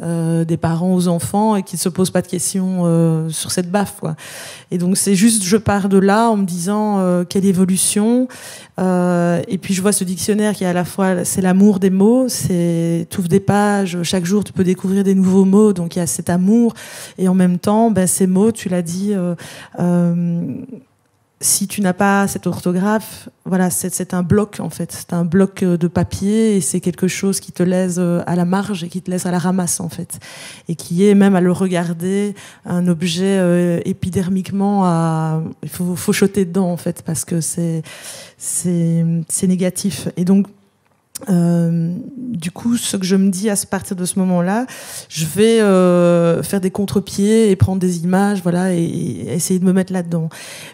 des parents aux enfants et qui ne se posent pas de questions sur cette baffe, quoi. Et donc c'est juste, je pars de là en me disant quelle évolution. Et puis je vois ce dictionnaire qui est à la fois, c'est l'amour des mots, c'est t'ouvres des pages, chaque jour tu peux découvrir des nouveaux mots, donc il y a cet amour, et en même temps, ces mots, tu l'as dit, si tu n'as pas cette orthographe, voilà, c'est un bloc en fait, c'est un bloc de papier, et c'est quelque chose qui te laisse à la marge et qui te laisse à la ramasse en fait, et qui est même à le regarder un objet épidermiquement il faut choter dedans en fait, parce que c'est négatif. Et donc du coup, ce que je me dis à partir de ce moment-là, je vais faire des contre-pieds et prendre des images, voilà, et essayer de me mettre là-dedans.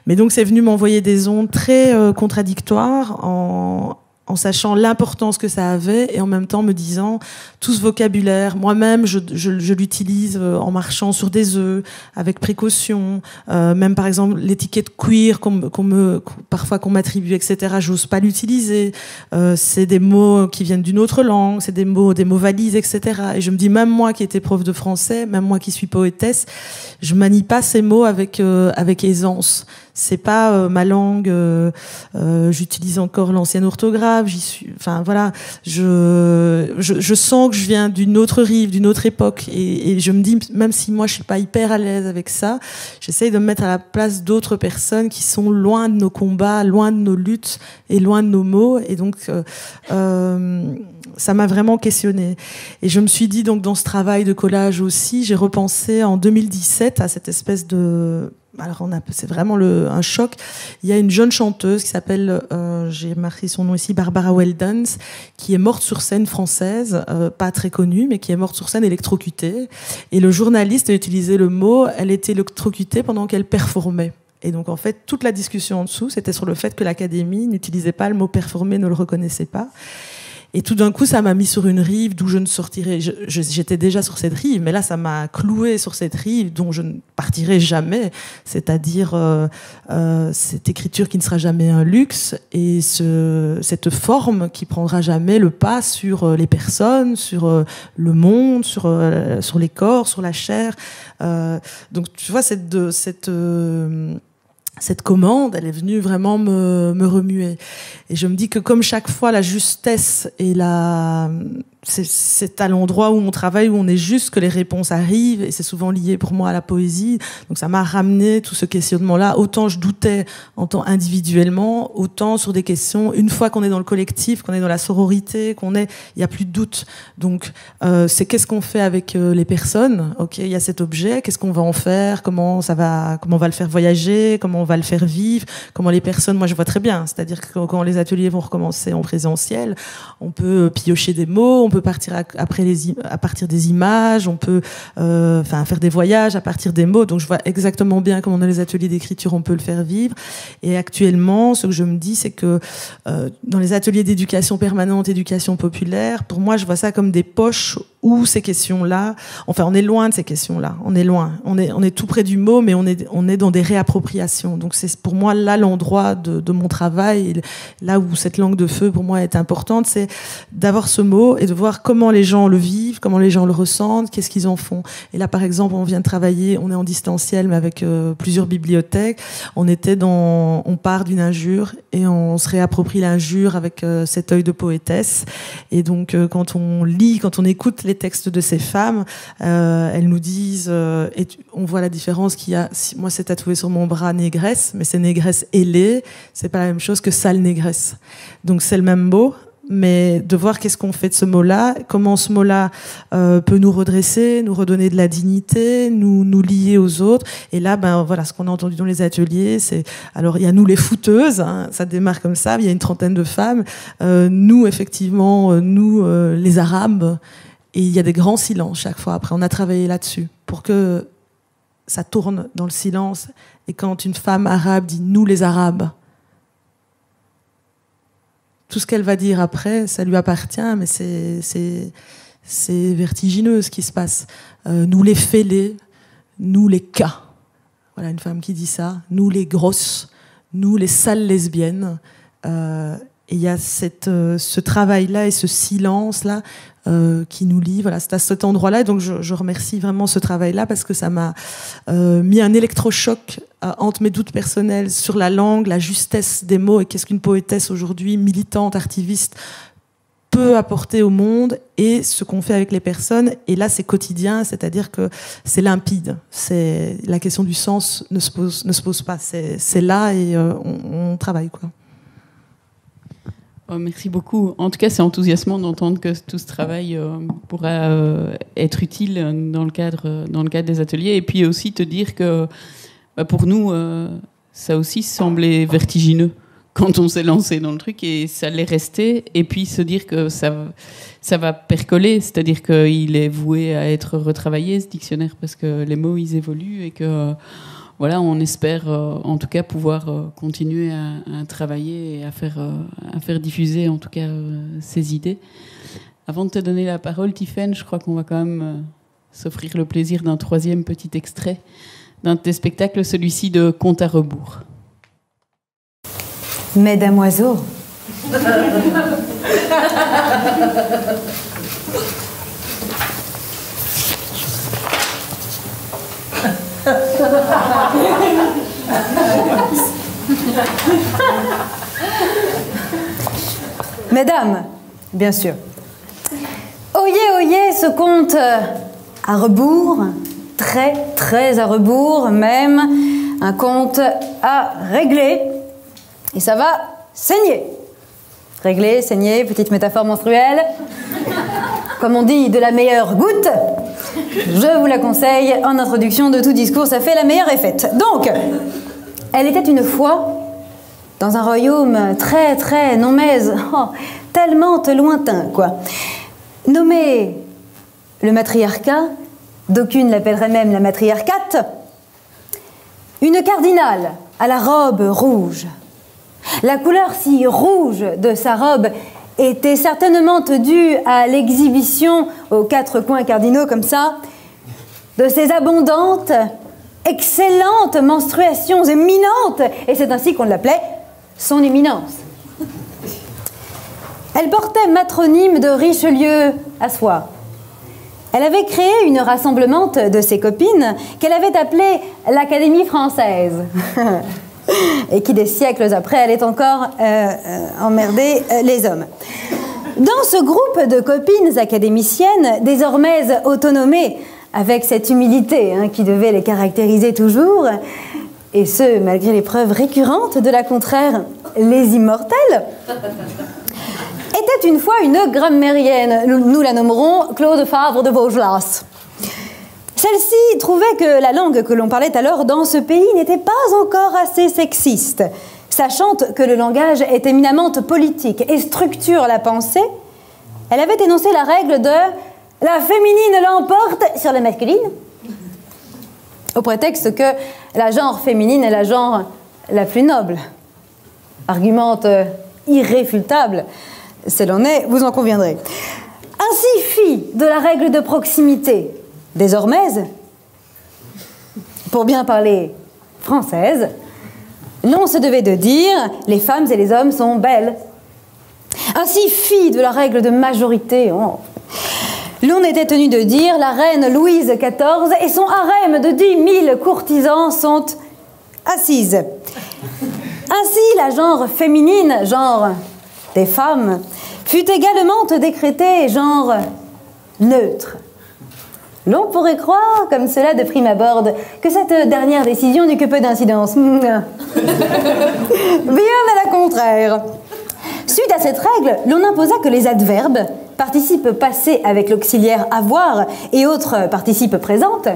Mais donc, c'est venu m'envoyer des ondes très contradictoires en sachant l'importance que ça avait, et en même temps me disant tout ce vocabulaire, moi-même je l'utilise en marchant sur des œufs, avec précaution, même par exemple l'étiquette queer parfois qu'on m'attribue, etc. J'ose pas l'utiliser, c'est des mots qui viennent d'une autre langue, c'est des mots valises, etc. Et je me dis, même moi qui étais prof de français, même moi qui suis poétesse, je manie pas ces mots avec aisance. C'est pas ma langue, j'utilise encore l'ancienne orthographe, voilà, je sens que je viens d'une autre rive, d'une autre époque, et je me dis, même si moi je suis pas hyper à l'aise avec ça, j'essaye de me mettre à la place d'autres personnes qui sont loin de nos combats, loin de nos luttes et loin de nos mots, et donc ça m'a vraiment questionnée. Et je me suis dit, donc dans ce travail de collage aussi, j'ai repensé en 2017 à cette espèce de... Alors c'est vraiment un choc. Il y a une jeune chanteuse qui s'appelle, j'ai marqué son nom ici, Barbara Weldons, qui est morte sur scène, française, pas très connue, mais qui est morte sur scène électrocutée. Et le journaliste a utilisé le mot, elle était électrocutée pendant qu'elle performait. Et donc en fait, toute la discussion en dessous, c'était sur le fait que l'Académie n'utilisait pas le mot performer, ne le reconnaissait pas. Et tout d'un coup, ça m'a mis sur une rive d'où je ne sortirai. J'étais déjà sur cette rive, mais là, ça m'a cloué sur cette rive dont je ne partirai jamais. C'est-à-dire cette écriture qui ne sera jamais un luxe, et cette forme qui prendra jamais le pas sur les personnes, sur le monde, sur les corps, sur la chair. Donc, tu vois, cette commande, elle est venue vraiment me remuer. Et je me dis que comme chaque fois, la justesse et c'est à l'endroit où on travaille, où on est juste, que les réponses arrivent, et c'est souvent lié pour moi à la poésie. Donc ça m'a ramené tout ce questionnement-là. Autant je doutais en tant individuellement, autant sur des questions, une fois qu'on est dans le collectif, qu'on est dans la sororité, il n'y a plus de doute. Donc c'est qu'est-ce qu'on fait avec les personnes. Ok, il y a cet objet, qu'est-ce qu'on va en faire, comment on va le faire voyager, comment on va le faire vivre, comment les personnes, moi je vois très bien, c'est-à-dire que quand les ateliers vont recommencer en présentiel, on peut piocher des mots, on peut partir à partir des images, on peut faire des voyages à partir des mots. Donc je vois exactement bien comment dans les ateliers d'écriture on peut le faire vivre. Et actuellement, ce que je me dis, c'est que dans les ateliers d'éducation permanente, éducation populaire, pour moi, je vois ça comme des poches où ces questions-là, enfin on est loin de ces questions-là, on est loin, on est tout près du mot, mais on est dans des réappropriations. Donc c'est pour moi là l'endroit de mon travail, et là où cette langue de feu pour moi est importante, c'est d'avoir ce mot et de voir comment les gens le vivent, comment les gens le ressentent, qu'est-ce qu'ils en font. Et là par exemple, on vient de travailler, on est en distanciel mais avec plusieurs bibliothèques, on part d'une injure et on se réapproprie l'injure avec cet œil de poétesse. Et donc quand on lit, quand on écoute les textes de ces femmes, elles nous disent, et on voit la différence qu'il y a. Moi, c'est tatoué sur mon bras négresse, mais c'est négresse ailée, c'est pas la même chose que sale négresse. Donc c'est le même mot, mais de voir qu'est-ce qu'on fait de ce mot-là, comment ce mot-là peut nous redresser, nous redonner de la dignité, nous lier aux autres. Et là, ben voilà, ce qu'on a entendu dans les ateliers, c'est alors il y a nous les footeuses, hein, ça démarre comme ça, il y a une trentaine de femmes, nous effectivement, nous les Arabes, et il y a des grands silences chaque fois. Après, on a travaillé là-dessus pour que ça tourne dans le silence. Et quand une femme arabe dit nous les Arabes, tout ce qu'elle va dire après, ça lui appartient, mais c'est vertigineux ce qui se passe. Nous les fêlés, nous les cas. Voilà une femme qui dit ça. Nous les grosses, nous les sales lesbiennes. Et il y a ce travail-là et ce silence-là qui nous lie. Voilà, c'est à cet endroit-là. Et donc je remercie vraiment ce travail-là parce que ça m'a mis un électrochoc entre mes doutes personnels sur la langue, la justesse des mots et qu'est-ce qu'une poétesse aujourd'hui, militante, activiste, peut apporter au monde et ce qu'on fait avec les personnes. Et là, c'est quotidien, c'est-à-dire que c'est limpide. La question du sens ne se pose pas. C'est là et on travaille, quoi. Oh, merci beaucoup. En tout cas, c'est enthousiasmant d'entendre que tout ce travail pourra être utile dans le cadre des ateliers. Et puis aussi te dire que pour nous, ça aussi semblait vertigineux quand on s'est lancé dans le truc et ça l'est resté. Et puis se dire que ça va percoler, c'est-à-dire qu'il est voué à être retravaillé, ce dictionnaire, parce que les mots, ils évoluent et que... Voilà, on espère en tout cas pouvoir continuer à travailler et à faire diffuser en tout cas ces idées. Avant de te donner la parole, Tiffaine, je crois qu'on va quand même s'offrir le plaisir d'un troisième petit extrait d'un de tes spectacles, celui-ci de Compte à rebours. Mesdames oiseaux. Mesdames, bien sûr. Oyez, oyez ce conte à rebours, très, très à rebours même, un conte à régler, et ça va saigner. Régler, saigner, petite métaphore menstruelle. Comme on dit, de la meilleure goutte. Je vous la conseille en introduction de tout discours, ça fait la meilleure est faite. Donc, elle était une fois dans un royaume très, très nommèse, tellement lointain, quoi. Nommé le matriarcat, d'aucunes l'appelleraient même la matriarcate, une cardinale à la robe rouge. La couleur si rouge de sa robe était certainement due à l'exhibition aux quatre coins cardinaux comme ça, de ces abondantes, excellentes menstruations éminentes, et c'est ainsi qu'on l'appelait son éminence. Elle portait matronyme de Richelieu à soi. Elle avait créé une rassemblemente de ses copines qu'elle avait appelée l'Académie française. Et qui, des siècles après, allait encore emmerder les hommes. Dans ce groupe de copines académiciennes, désormais autonomées, avec cette humilité qui devait les caractériser toujours, et ce, malgré les preuves récurrentes de la contraire, les immortelles, était une fois une grammairienne, nous la nommerons Claude Favre de Vaugelas. Celle-ci trouvait que la langue que l'on parlait alors dans ce pays n'était pas encore assez sexiste. Sachant que le langage est éminemment politique et structure la pensée, elle avait énoncé la règle de « la féminine l'emporte sur la masculine », au prétexte que la genre féminine est la genre la plus noble. Argumente irréfutable, c'est l'en est, vous en conviendrez. Ainsi fit de la règle de proximité, désormais, pour bien parler française, l'on se devait de dire « les femmes et les hommes sont belles ». Ainsi fit de la règle de majorité, l'on était tenu de dire « la reine Louise XIV et son harem de 10 000 courtisans sont assises ». Ainsi, la genre féminine, genre des femmes, fut également décrétée genre neutre. L'on pourrait croire, comme cela de prime abord, que cette dernière décision n'eut que peu d'incidence. Bien à la contraire. Sur Suite à cette règle, l'on imposa que les adverbes, participes passés avec l'auxiliaire avoir et autres participes présentes,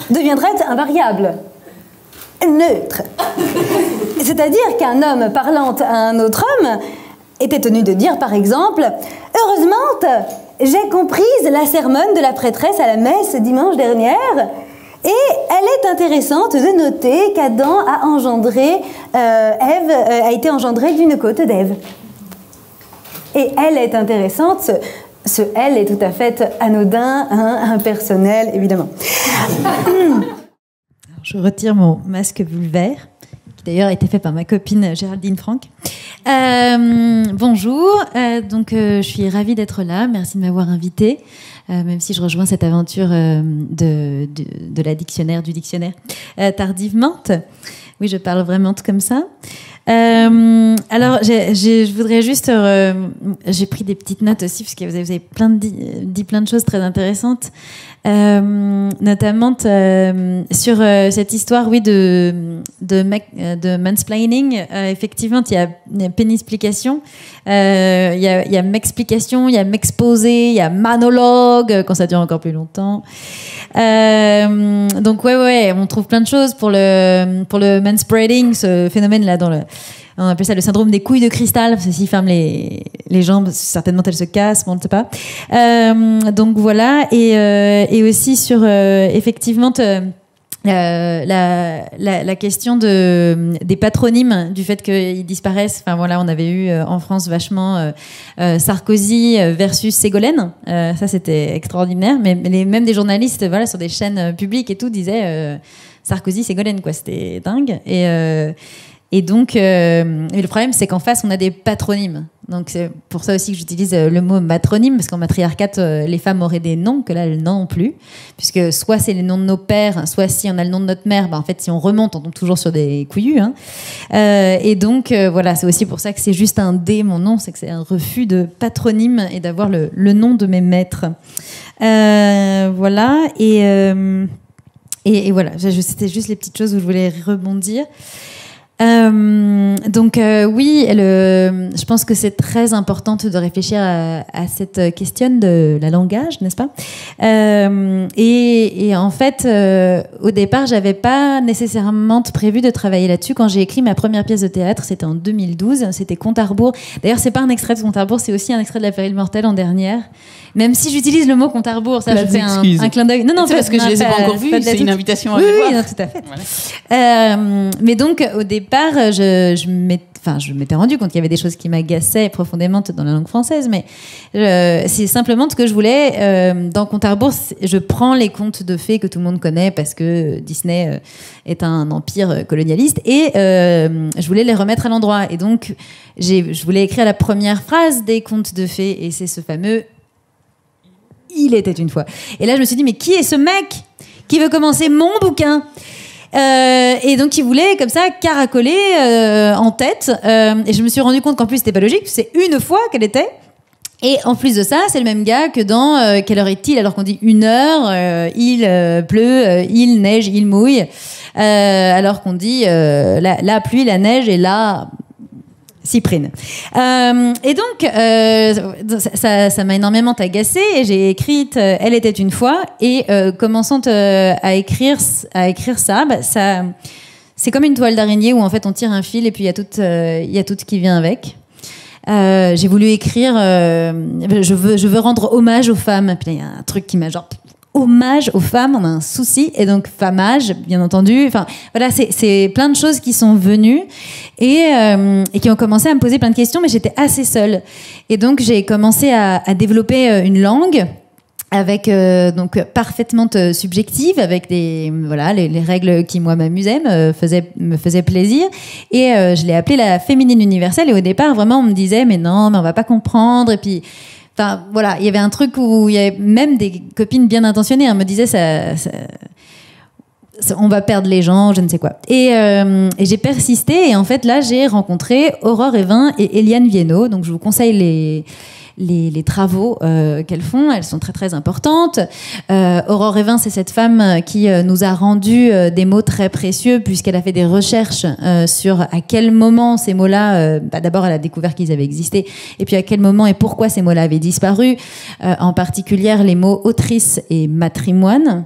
deviendraient invariables, neutres. C'est-à-dire qu'un homme parlant à un autre homme était tenu de dire, par exemple, « Heureusement, j'ai comprise la sermonne de la prêtresse à la messe dimanche dernière. » Et elle est intéressante de noter qu'Adam a engendré, Ève a été engendrée d'une côte d'Ève. Et elle est intéressante, ce elle est tout à fait anodin, hein, impersonnel, évidemment. Je retire mon masque vulvaire, qui d'ailleurs a été fait par ma copine Géraldine Franck. Bonjour, donc je suis ravie d'être là, merci de m'avoir invitée. Même si je rejoins cette aventure de la dictionnaire, du dictionnaire tardivement. Oui, je parle vraiment comme ça. Alors, je voudrais juste... j'ai pris des petites notes aussi, parce que vous avez dit plein de choses très intéressantes, notamment sur cette histoire, oui, de mansplaining. Effectivement, il y a pénisplication, il y a m'explication, il y a m'exposer, il y a monologue, quand ça dure encore plus longtemps. Donc ouais, on trouve plein de choses pour le manspreading, ce phénomène-là on appelle ça le syndrome des couilles de cristal, parce que s'ils ferment les jambes, certainement elles se cassent, on ne sait pas. Donc voilà, et aussi sur effectivement la question des patronymes, du fait qu'ils disparaissent. Enfin voilà, on avait eu en France vachement Sarkozy versus Ségolène. Ça c'était extraordinaire. Mais même des journalistes, voilà, sur des chaînes publiques et tout, disaient Sarkozy, Ségolène, quoi. C'était dingue. Et donc, le problème, c'est qu'en face, on a des patronymes. Donc, c'est pour ça aussi que j'utilise le mot matronyme, parce qu'en matriarcat, les femmes auraient des noms, que là, elles n'en ont plus. Puisque soit c'est les noms de nos pères, soit si on a le nom de notre mère, en fait, si on remonte, on tombe toujours sur des couillus. Hein. Et donc, voilà, c'est aussi pour ça que c'est juste un D, mon nom, c'est que c'est un refus de patronyme et d'avoir le nom de mes maîtres. Voilà, et voilà, c'était juste les petites choses où je voulais rebondir. Donc oui, je pense que c'est très important de réfléchir à cette question de la langage, n'est-ce pas? Et en fait, au départ, j'avais pas nécessairement prévu de travailler là-dessus. Quand j'ai écrit ma première pièce de théâtre, c'était en 2012, c'était Compte à rebours. D'ailleurs, c'est pas un extrait de Compte à rebours, c'est aussi un extrait de La Pérille mortelle en dernière. Même si j'utilise le mot compte à rebours, ça je fais un clin d'œil. Non, c'est parce que je les ai pas encore vus, c'est une invitation à les voir. Oui, non, tout à fait. Voilà. Mais donc, au départ, je m'étais rendu compte qu'il y avait des choses qui m'agaçaient profondément dans la langue française, mais c'est simplement ce que je voulais. Dans Compte à rebours, je prends les contes de fées que tout le monde connaît parce que Disney est un empire colonialiste et je voulais les remettre à l'endroit. Et donc, je voulais écrire la première phrase des contes de fées et c'est ce fameux « Il était une fois ». Et là, je me suis dit, mais qui est ce mec qui veut commencer mon bouquin ? Et donc, il voulait, comme ça, caracoler en tête. Et je me suis rendu compte qu'en plus, c'était pas logique. C'est une fois qu'elle était. Et en plus de ça, c'est le même gars que dans Quelle heure est-il ? Alors qu'on dit 1 heure, il pleut, il neige, il mouille. Alors qu'on dit la pluie, la neige et la... Cyprine. Et donc, ça m'a énormément agacée et j'ai écrite Elle était une fois et commençant à écrire ça, c'est comme une toile d'araignée où en fait on tire un fil et puis il y a tout qui vient avec. J'ai voulu écrire je veux rendre hommage aux femmes. Puis il y a un truc qui m'a genre hommage aux femmes, on a un souci et donc famage, bien entendu. Enfin voilà, c'est plein de choses qui sont venues et qui ont commencé à me poser plein de questions, mais j'étais assez seule. Et donc j'ai commencé à développer une langue avec donc parfaitement subjective, avec les règles qui moi m'amusaient, me faisaient plaisir, et je l'ai appelée la féminine universelle. Et au départ vraiment on me disait mais non, mais on va pas comprendre. Et puis enfin, voilà, il y avait un truc où il y avait même des copines bien intentionnées, me disaient on va perdre les gens, je ne sais quoi. Et j'ai persisté et en fait là j'ai rencontré Aurore Evin et Eliane Viennot. Donc je vous conseille les travaux qu'elles font. Elles sont très très importantes. Aurore Evin, c'est cette femme qui nous a rendu des mots très précieux puisqu'elle a fait des recherches sur à quel moment ces mots-là, d'abord elle a découvert qu'ils avaient existé, et puis à quel moment et pourquoi ces mots-là avaient disparu, en particulier les mots autrice et matrimoine.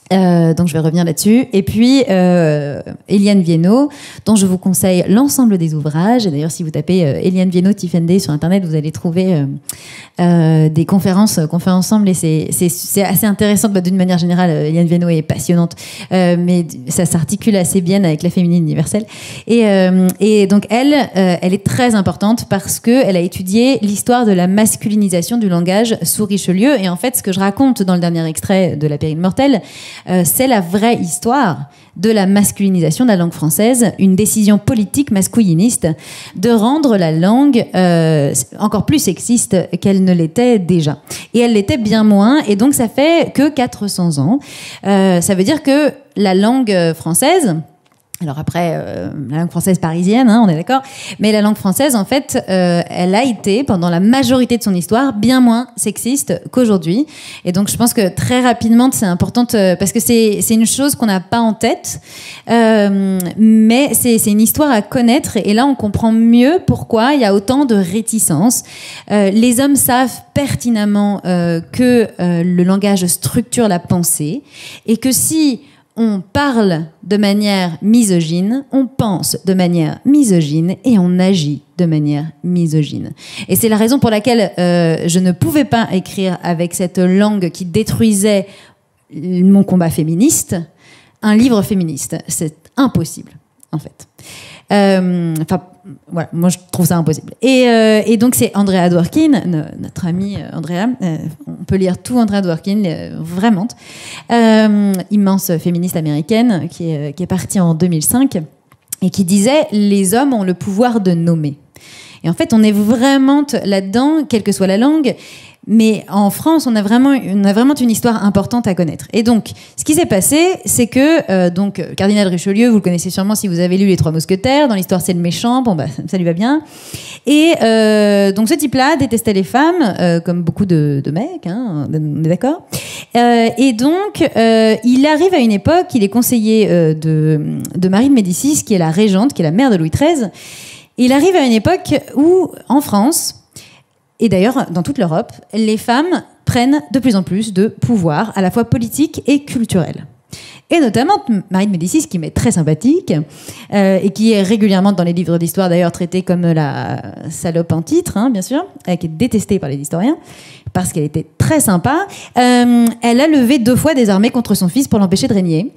Donc je vais revenir là-dessus. Et puis Eliane Viennot, dont je vous conseille l'ensemble des ouvrages. Et d'ailleurs, si vous tapez Eliane Viennot Tiffendé sur Internet, vous allez trouver des conférences qu'on fait ensemble. Et c'est assez intéressant. D'une manière générale, Eliane Viennot est passionnante, mais ça s'articule assez bien avec la féminine universelle. Et donc elle est très importante parce que elle a étudié l'histoire de la masculinisation du langage sous Richelieu. Et en fait, ce que je raconte dans le dernier extrait de La Pérille mortelle, c'est la vraie histoire de la masculinisation de la langue française, une décision politique masculiniste de rendre la langue encore plus sexiste qu'elle ne l'était déjà. Et elle l'était bien moins, et donc ça fait que 400 ans. Ça veut dire que la langue française... Alors après, la langue française parisienne, hein, on est d'accord. Mais la langue française, en fait, elle a été, pendant la majorité de son histoire, bien moins sexiste qu'aujourd'hui. Et donc, je pense que très rapidement, c'est important, parce que c'est une chose qu'on n'a pas en tête, mais c'est une histoire à connaître. Et là, on comprend mieux pourquoi il y a autant de réticences. Les hommes savent pertinemment que le langage structure la pensée, et que si on parle de manière misogyne, on pense de manière misogyne et on agit de manière misogyne. Et c'est la raison pour laquelle je ne pouvais pas écrire avec cette langue qui détruisait mon combat féministe un livre féministe. C'est impossible, en fait. Enfin, voilà, moi je trouve ça impossible. Et donc c'est Andrea Dworkin, notre amie Andrea, on peut lire tout Andrea Dworkin, vraiment, immense féministe américaine qui est partie en 2005 et qui disait « Les hommes ont le pouvoir de nommer ». Et en fait, on est vraiment là-dedans, quelle que soit la langue. Mais en France, on a vraiment une histoire importante à connaître. Et donc, ce qui s'est passé, c'est que Cardinal Richelieu, vous le connaissez sûrement si vous avez lu Les Trois Mousquetaires. Dans l'histoire, c'est le méchant. Bon, bah, ça lui va bien. Et donc, ce type-là détestait les femmes, comme beaucoup de mecs. Hein, on est d'accord. Et donc, il arrive à une époque, il est conseiller de Marie de Médicis, qui est la régente, qui est la mère de Louis XIII. Il arrive à une époque où, en France, et d'ailleurs dans toute l'Europe, les femmes prennent de plus en plus de pouvoir, à la fois politique et culturel. Et notamment Marie de Médicis, qui m'est très sympathique, et qui est régulièrement dans les livres d'histoire d'ailleurs traitée comme la salope en titre, hein, bien sûr, qui est détestée par les historiens, parce qu'elle était très sympa. Elle a levé 2 fois des armées contre son fils pour l'empêcher de régner,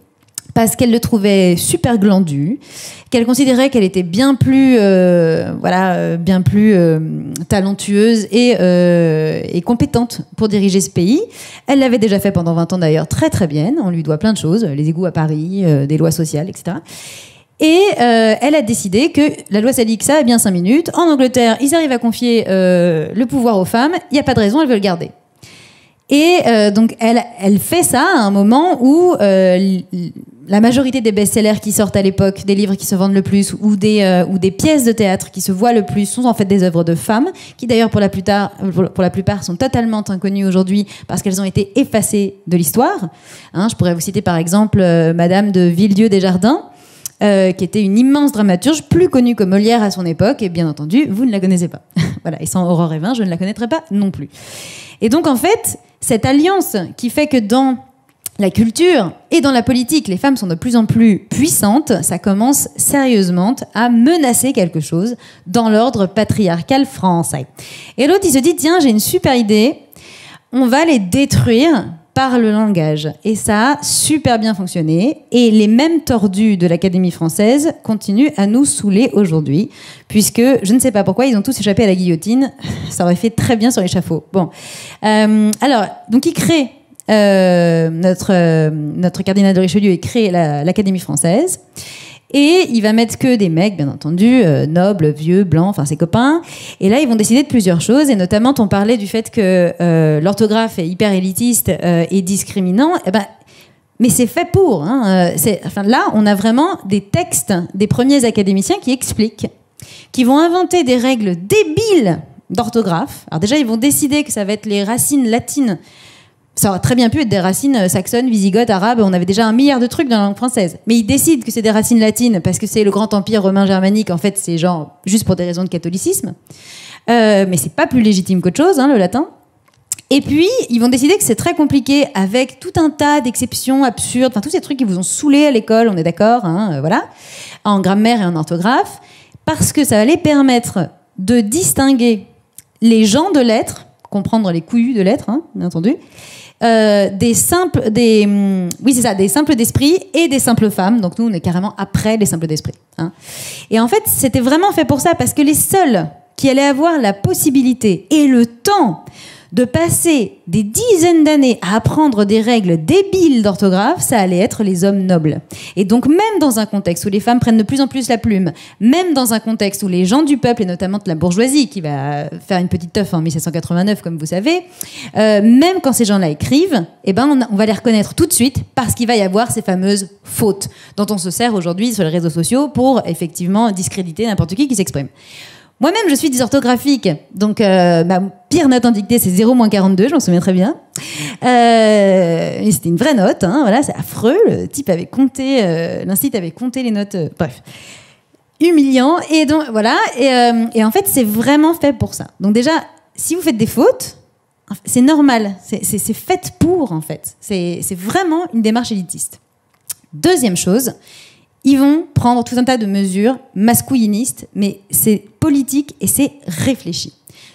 parce qu'elle le trouvait super glandu, qu'elle considérait qu'elle était bien plus, bien plus talentueuse et compétente pour diriger ce pays. Elle l'avait déjà fait pendant 20 ans d'ailleurs, très très bien. On lui doit plein de choses, les égouts à Paris, des lois sociales, etc. Et elle a décidé que la loi salique, ça a bien 5 minutes. En Angleterre, ils arrivent à confier le pouvoir aux femmes. Il n'y a pas de raison, elle veut le garder. Et donc, elle fait ça à un moment où la majorité des best-sellers qui sortent à l'époque, des livres qui se vendent le plus, ou des pièces de théâtre qui se voient le plus, sont en fait des œuvres de femmes, qui d'ailleurs pour la plupart sont totalement inconnues aujourd'hui parce qu'elles ont été effacées de l'histoire. Hein, je pourrais vous citer par exemple Madame de Villedieu-Desjardins, qui était une immense dramaturge, plus connue que Molière à son époque, et bien entendu, vous ne la connaissez pas. Voilà, et sans Aurore Evin, je ne la connaîtrais pas non plus. Et donc en fait, cette alliance qui fait que dans la culture et dans la politique, les femmes sont de plus en plus puissantes, ça commence sérieusement à menacer quelque chose dans l'ordre patriarcal français. Et l'autre, il se dit, tiens, j'ai une super idée, on va les détruire par le langage. Et ça a super bien fonctionné. Et les mêmes tordus de l'Académie française continuent à nous saouler aujourd'hui, puisque je ne sais pas pourquoi, ils ont tous échappé à la guillotine. Ça aurait fait très bien sur l'échafaud. Bon. Alors, donc il crée notre cardinal de Richelieu, il crée l'Académie française. Et il va mettre que des mecs, bien entendu, nobles, vieux, blancs, enfin ses copains. Et là, ils vont décider de plusieurs choses. Et notamment, on parlait du fait que l'orthographe est hyper élitiste et discriminant. Eh ben, mais c'est fait pour. Hein. Là, on a vraiment des textes des premiers académiciens qui expliquent, qui vont inventer des règles débiles d'orthographe. Alors déjà, ils vont décider que ça va être les racines latines. Ça aurait très bien pu être des racines saxonnes, wisigothes, arabes. On avait déjà 1 milliard de trucs dans la langue française. Mais ils décident que c'est des racines latines parce que c'est le grand empire romain germanique. En fait, c'est genre juste pour des raisons de catholicisme. Mais c'est pas plus légitime qu'autre chose, hein, le latin. Et puis, ils vont décider que c'est très compliqué avec tout un tas d'exceptions absurdes, enfin tous ces trucs qui vous ont saoulé à l'école, on est d'accord, hein, voilà, en grammaire et en orthographe, parce que ça va les permettre de distinguer les gens de lettres, comprendre les couillus de lettres, hein, bien entendu, des simples d'esprit et des simples femmes. Donc nous, on est carrément après les simples d'esprit. Hein. Et en fait, c'était vraiment fait pour ça, parce que les seuls qui allaient avoir la possibilité et le temps de passer des dizaines d'années à apprendre des règles débiles d'orthographe, ça allait être les hommes nobles. Et donc même dans un contexte où les femmes prennent de plus en plus la plume, même dans un contexte où les gens du peuple, et notamment de la bourgeoisie, qui va faire une petite teuf en 1789, comme vous savez, même quand ces gens-là écrivent, eh ben on va les reconnaître tout de suite, parce qu'il va y avoir ces fameuses fautes, dont on se sert aujourd'hui sur les réseaux sociaux pour effectivement discréditer n'importe qui s'exprime. Moi-même, je suis dysorthographique, donc ma pire note en dictée, c'est 0-42, je m'en souviens très bien. C'était une vraie note, hein, voilà, c'est affreux. Le type avait compté, l'instit avait compté les notes, bref. Humiliant, et donc voilà, et en fait, c'est vraiment fait pour ça. Donc déjà, si vous faites des fautes, c'est normal, c'est fait pour, en fait. C'est vraiment une démarche élitiste. Deuxième chose, ils vont prendre tout un tas de mesures masculinistes, mais c'est politique et c'est réfléchi.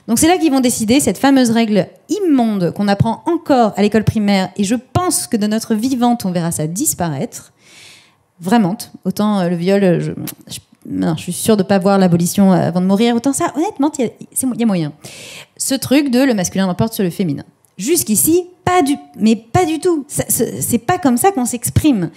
Donc c'est là qu'ils vont décider cette fameuse règle immonde qu'on apprend encore à l'école primaire, et je pense que de notre vivante, on verra ça disparaître. Vraiment. Autant le viol, je suis sûre de ne pas voir l'abolition avant de mourir. Autant ça, honnêtement, il y a moyen. Ce truc de le masculin l'emporte sur le féminin. Jusqu'ici, pas du tout. C'est pas comme ça qu'on s'exprime.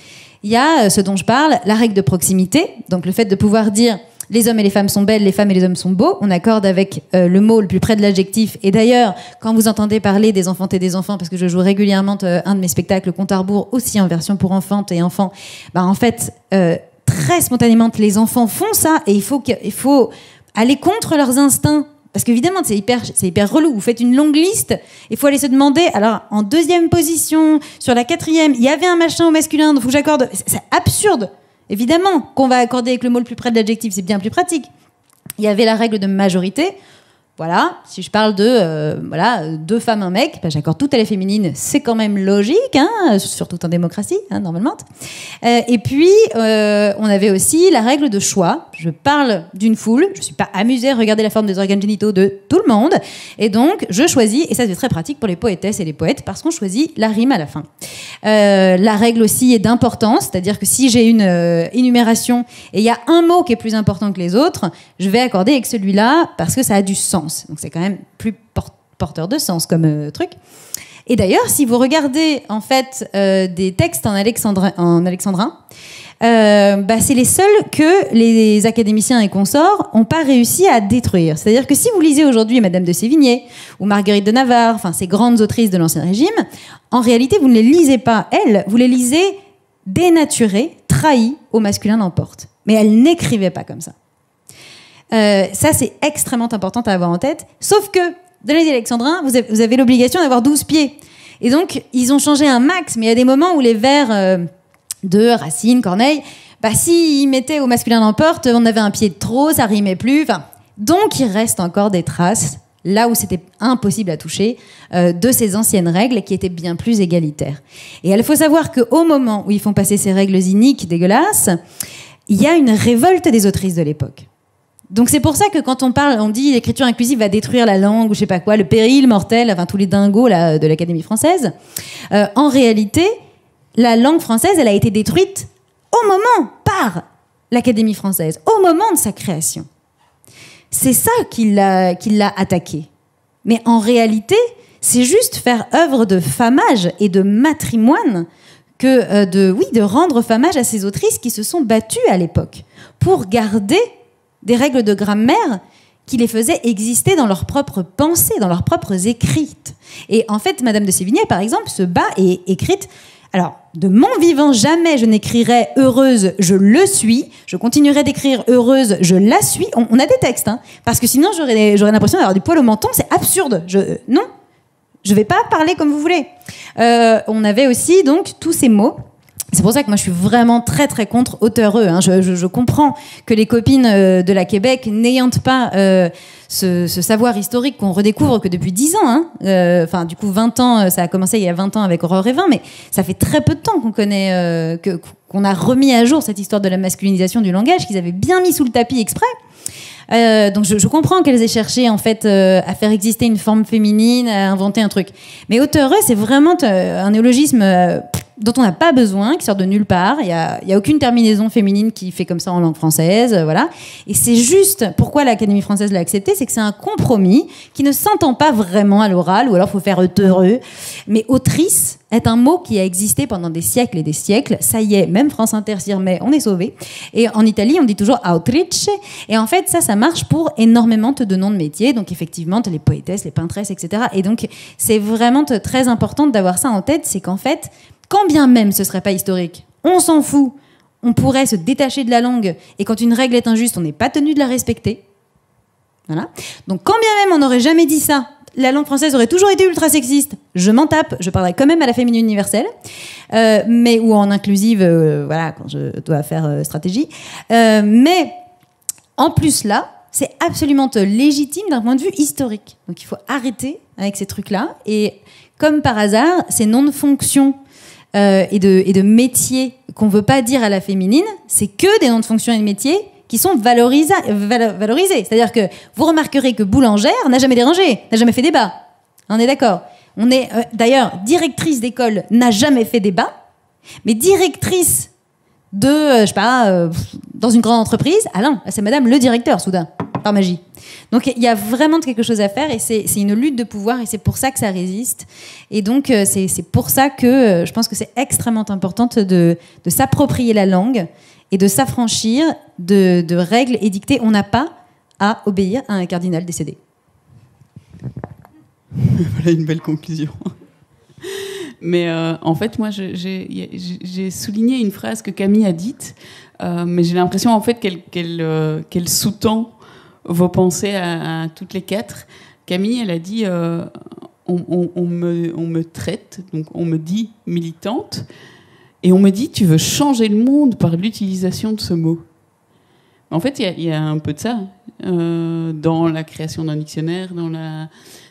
Il y a ce dont je parle, la règle de proximité, donc le fait de pouvoir dire les hommes et les femmes sont belles, les femmes et les hommes sont beaux. On accorde avec le mot le plus près de l'adjectif. Et d'ailleurs, quand vous entendez parler des enfantes et des enfants, parce que je joue régulièrement un de mes spectacles, Compte à rebours, aussi en version pour enfantes et enfants, bah en fait, très spontanément, les enfants font ça, et il faut aller contre leurs instincts. Parce qu'évidemment, c'est hyper relou. Vous faites une longue liste, il faut aller se demander, alors, en deuxième position, sur la 4e, il y avait un machin au masculin, donc il faut que j'accorde. C'est absurde. Évidemment qu'on va accorder avec le mot le plus près de l'adjectif, c'est bien plus pratique. Il y avait la règle de majorité. Voilà, si je parle de 2 femmes, 1 mec, ben j'accorde tout à la féminine, c'est quand même logique, hein, surtout en démocratie, hein, normalement. Et puis, on avait aussi la règle de choix. Je parle d'une foule, je ne suis pas amusée à regarder la forme des organes génitaux de tout le monde, et donc je choisis, et ça c'est très pratique pour les poétesses et les poètes, parce qu'on choisit la rime à la fin. La règle aussi est d'importance, c'est-à-dire que si j'ai une énumération, et il y a un mot qui est plus important que les autres, je vais accorder avec celui-là, parce que ça a du sens. Donc c'est quand même plus porteur de sens comme truc. Et d'ailleurs, si vous regardez en fait des textes en alexandrin, c'est les seuls que les académiciens et consorts n'ont pas réussi à détruire. C'est-à-dire que si vous lisez aujourd'hui Madame de Sévigné ou Marguerite de Navarre, enfin ces grandes autrices de l'Ancien Régime, en réalité vous ne les lisez pas elles, vous les lisez dénaturées, trahies, au masculin l'emporte. Mais elles n'écrivaient pas comme ça. Ça, c'est extrêmement important à avoir en tête. Sauf que, dans les alexandrins, vous avez l'obligation d'avoir 12 pieds. Et donc, ils ont changé un max, mais il y a des moments où les vers de Racine, Corneille, s'ils mettaient au masculin l'emporte, on avait un pied de trop, ça rimait plus. Donc, il reste encore des traces, là où c'était impossible à toucher, de ces anciennes règles qui étaient bien plus égalitaires. Et il faut savoir qu'au moment où ils font passer ces règles iniques, dégueulasses, il y a une révolte des autrices de l'époque. Donc c'est pour ça que quand on dit l'écriture inclusive va détruire la langue ou je sais pas quoi, le péril mortel, enfin tous les dingos là, de l'Académie française, en réalité, la langue française, elle a été détruite au moment, par l'Académie française, au moment de sa création. C'est ça qui l'a attaqué. Mais en réalité, c'est juste faire œuvre de famage et de matrimoine que de rendre famage à ces autrices qui se sont battues à l'époque pour garder des règles de grammaire qui les faisaient exister dans leurs propres pensées, dans leurs propres écrits. Et en fait, Madame de Sévigné, par exemple, se bat et est écrite Alors, de mon vivant, jamais je n'écrirai heureuse, je le suis. Je continuerai d'écrire heureuse, je la suis. On a des textes, hein, parce que sinon j'aurais l'impression d'avoir du poil au menton. C'est absurde. Non, je vais pas parler comme vous voulez. On avait aussi donc tous ces mots. C'est pour ça que moi je suis vraiment très très contre auteureux. Hein. Je comprends que les copines de la Québec n'ayant pas ce savoir historique qu'on redécouvre que depuis 10 ans. Hein. Enfin, du coup, 20 ans, ça a commencé il y a 20 ans avec Aurore et Vin, mais ça fait très peu de temps qu'on connaît, qu'on a remis à jour cette histoire de la masculinisation du langage, qu'ils avaient bien mis sous le tapis exprès. Donc je comprends qu'elles aient cherché en fait à faire exister une forme féminine, à inventer un truc. Mais auteureux, c'est vraiment un néologisme dont on n'a pas besoin, qui sort de nulle part. Il y a aucune terminaison féminine qui fait comme ça en langue française, voilà. Et c'est juste pourquoi l'Académie française l'a accepté, c'est que c'est un compromis qui ne s'entend pas vraiment à l'oral, ou alors faut faire auteureux. Mais autrice est un mot qui a existé pendant des siècles et des siècles. Ça y est, même France Inter s'y remet, on est sauvés. Et en Italie, on dit toujours autrice. Et en fait, ça marche pour énormément de noms de métiers. Donc effectivement, les poétesses, les peintres, etc. Et donc, c'est vraiment très important d'avoir ça en tête. C'est qu'en fait, quand bien même ce serait pas historique, on s'en fout. On pourrait se détacher de la langue. Et quand une règle est injuste, on n'est pas tenu de la respecter. Voilà. Donc quand bien même on n'aurait jamais dit ça, la langue française aurait toujours été ultra sexiste. Je m'en tape, je parlerai quand même à la féminine universelle, mais ou en inclusive, voilà, quand je dois faire stratégie. Mais en plus là, c'est absolument légitime d'un point de vue historique. Donc il faut arrêter avec ces trucs-là. Et comme par hasard, ces noms de fonctions et de métiers qu'on veut pas dire à la féminine, c'est que des noms de fonctions et de métiers qui sont valorisés. C'est-à-dire que vous remarquerez que boulangère n'a jamais dérangé, n'a jamais fait débat. On est d'accord. On est d'ailleurs directrice d'école n'a jamais fait débat, mais directrice de, je sais pas, dans une grande entreprise, ah non, c'est madame le directeur, soudain, par magie. Donc il y a vraiment quelque chose à faire et c'est une lutte de pouvoir et c'est pour ça que ça résiste. Et donc c'est pour ça que je pense que c'est extrêmement important de s'approprier la langue et de s'affranchir de règles édictées. On n'a pas à obéir à un cardinal décédé. Voilà une belle conclusion. Mais en fait, moi, j'ai souligné une phrase que Camille a dite, mais j'ai l'impression en fait qu'elle sous-tend vos pensées à toutes les quatre. Camille, elle a dit on me traite, donc on me dit militante, et on me dit tu veux changer le monde par l'utilisation de ce mot. En fait, il y a un peu de ça dans la création d'un dictionnaire,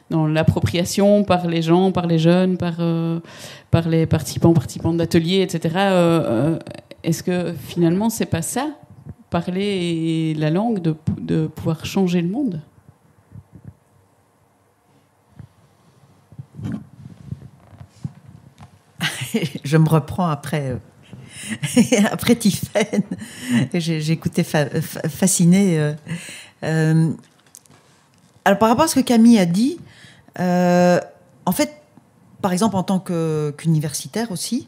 dans l'appropriation par les gens, par les jeunes, par les participantes d'ateliers, etc. Est-ce que finalement, c'est pas ça, parler la langue, de pouvoir changer le monde ? Je me reprends après Tiffaine. J'écoutais fascinée. Alors, par rapport à ce que Camille a dit, en fait, par exemple, en tant qu'universitaire aussi,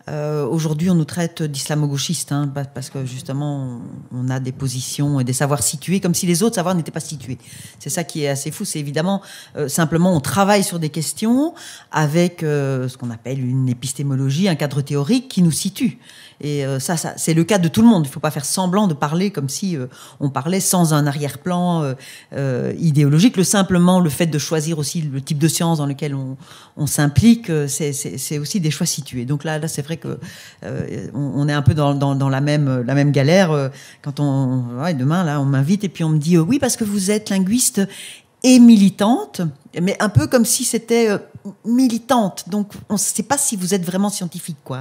aujourd'hui, on nous traite d'islamo-gauchistes, hein, parce que justement, on a des positions et des savoirs situés, comme si les autres savoirs n'étaient pas situés. C'est ça qui est assez fou. C'est évidemment, simplement, on travaille sur des questions avec ce qu'on appelle une épistémologie, un cadre théorique qui nous situe. Et ça c'est le cas de tout le monde. Il ne faut pas faire semblant de parler comme si on parlait sans un arrière-plan idéologique. Simplement, le fait de choisir aussi le type de science dans lequel on s'implique, c'est aussi des choix situés. Donc là c'est vrai que on est un peu dans la même galère. Quand demain, là, on m'invite et puis on me dit oui, parce que vous êtes linguiste et militante, mais un peu comme si c'était militante. Donc, on ne sait pas si vous êtes vraiment scientifique, quoi.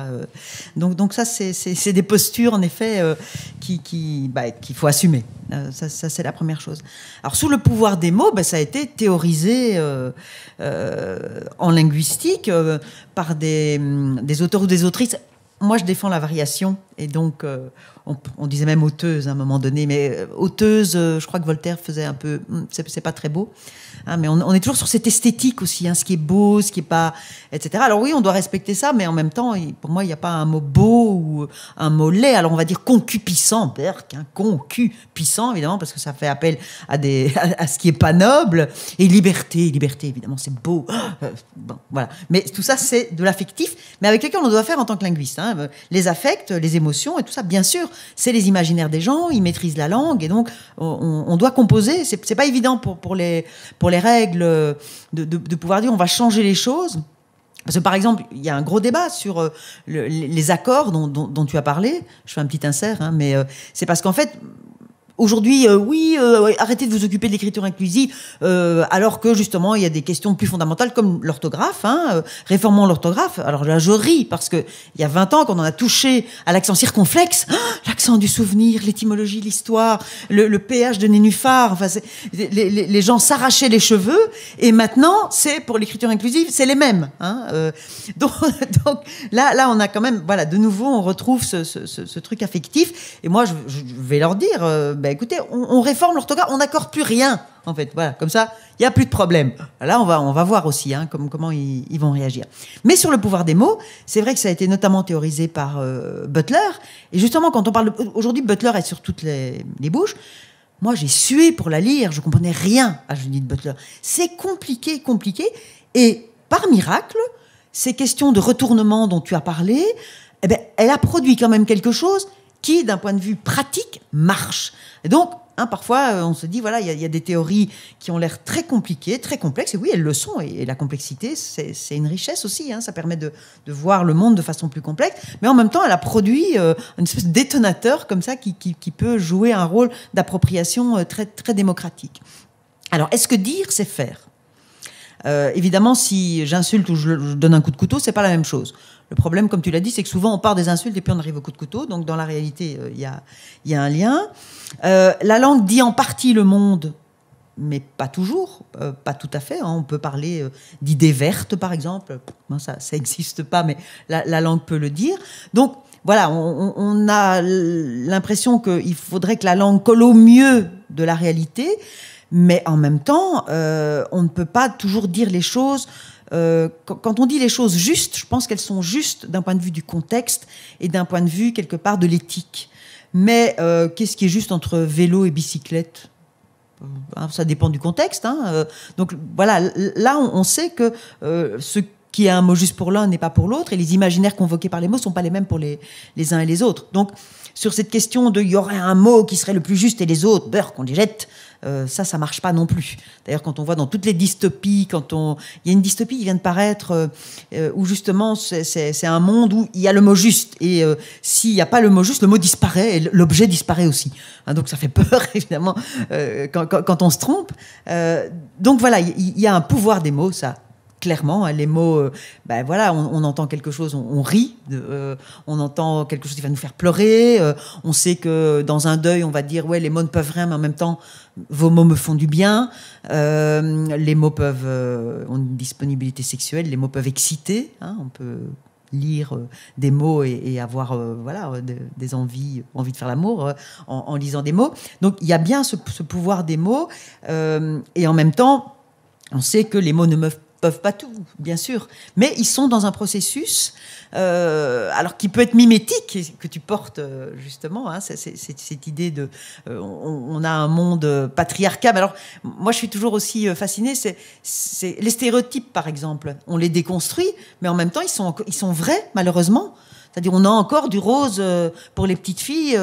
Donc ça, c'est des postures, en effet, qu'il faut assumer. Ça, c'est la première chose. Alors, sous le pouvoir des mots, ça a été théorisé en linguistique par des auteurs ou des autrices. Moi, je défends la variation, et donc on disait même auteuse à un moment donné, mais auteuse, je crois que Voltaire faisait un peu, c'est pas très beau. Hein, mais on est toujours sur cette esthétique aussi, hein, ce qui est beau, ce qui est pas, etc. Alors oui, on doit respecter ça, mais en même temps, pour moi, il n'y a pas un mot beau ou un mot laid. Alors on va dire concupiscent, concupiscent, évidemment, parce que ça fait appel à ce qui est pas noble. Et liberté, évidemment, c'est beau. Bon, voilà. Mais tout ça, c'est de l'affectif, mais avec lequel on doit faire en tant que linguiste. Hein. Les affects, les émotions et tout ça, bien sûr, c'est les imaginaires des gens, ils maîtrisent la langue, et donc on doit composer. C'est pas évident pour les règles de pouvoir dire on va changer les choses. Parce que par exemple, il y a un gros débat sur les accords dont tu as parlé. Je fais un petit insert, hein, mais c'est parce qu'en fait, aujourd'hui, arrêtez de vous occuper de l'écriture inclusive, alors que justement, il y a des questions plus fondamentales comme l'orthographe. Réformons l'orthographe. Alors là, je ris parce que il y a 20 ans, quand on a touché à l'accent circonflexe, l'accent du souvenir, l'étymologie, l'histoire, le pH de nénuphar, enfin, les gens s'arrachaient les cheveux, et maintenant, c'est pour l'écriture inclusive, c'est les mêmes. Donc là, on a quand même, voilà, de nouveau, on retrouve ce truc affectif. Et moi, je vais leur dire. Écoutez, on réforme l'orthographe, on n'accorde plus rien, en fait. Voilà, comme ça, il n'y a plus de problème. Là, on va voir aussi comment ils vont réagir. Mais sur le pouvoir des mots, c'est vrai que ça a été notamment théorisé par Butler. Et justement, quand on parle... Aujourd'hui, Butler est sur toutes les bouches. Moi, j'ai sué pour la lire. Je ne comprenais rien à Judith Butler. C'est compliqué. Et par miracle, ces questions de retournement dont tu as parlé, elle a produit quand même quelque chose qui, d'un point de vue pratique, marche. Et donc, parfois, on se dit, voilà, il y a des théories qui ont l'air très compliquées, très complexes, et oui, elles le sont, et la complexité, c'est une richesse aussi, ça permet de voir le monde de façon plus complexe, mais en même temps, elle a produit une espèce de détonateur, comme ça, qui peut jouer un rôle d'appropriation très, très démocratique. Alors, est-ce que dire, c'est faire ? Évidemment, si j'insulte ou je donne un coup de couteau, c'est pas la même chose. Le problème, comme tu l'as dit, c'est que souvent on part des insultes et puis on arrive au coup de couteau. Donc dans la réalité, il y a un lien. La langue dit en partie le monde, mais pas toujours, pas tout à fait. On peut parler d'idées vertes, par exemple. Ça n'existe pas, mais la langue peut le dire. Donc voilà, on a l'impression qu'il faudrait que la langue colle au mieux de la réalité. Mais en même temps, on ne peut pas toujours dire les choses. Quand on dit les choses justes, je pense qu'elles sont justes d'un point de vue du contexte et d'un point de vue, quelque part, de l'éthique. Mais qu'est-ce qui est juste entre vélo et bicyclette ? Ça dépend du contexte. Donc voilà, là, on sait que ce qui est un mot juste pour l'un n'est pas pour l'autre, et les imaginaires convoqués par les mots ne sont pas les mêmes pour les uns et les autres. Donc, sur cette question de « il y aurait un mot qui serait le plus juste et les autres, beurre, qu'on les jette », ça marche pas non plus. D'ailleurs, quand on voit dans toutes les dystopies, il y a une dystopie qui vient de paraître où justement c'est un monde où il y a le mot juste, et s'il n'y a pas le mot juste, le mot disparaît et l'objet disparaît aussi. Donc ça fait peur évidemment quand on se trompe. Donc voilà, il y a un pouvoir des mots, ça. Clairement, les mots, voilà, on entend quelque chose, on rit, on entend quelque chose qui va nous faire pleurer, on sait que dans un deuil, on va dire, ouais, les mots ne peuvent rien, mais en même temps, vos mots me font du bien, les mots ont une disponibilité sexuelle, les mots peuvent exciter, on peut lire des mots et avoir des envie de faire l'amour en lisant des mots. Donc, il y a bien ce pouvoir des mots, et en même temps, on sait que les mots ne peuvent pas tout, bien sûr, mais ils sont dans un processus alors qui peut être mimétique, que tu portes justement, c'est cette idée de on a un monde patriarcal. Alors moi je suis toujours aussi fascinée, c'est les stéréotypes par exemple, on les déconstruit, mais en même temps ils sont vrais malheureusement. C'est-à-dire, on a encore du rose pour les petites filles.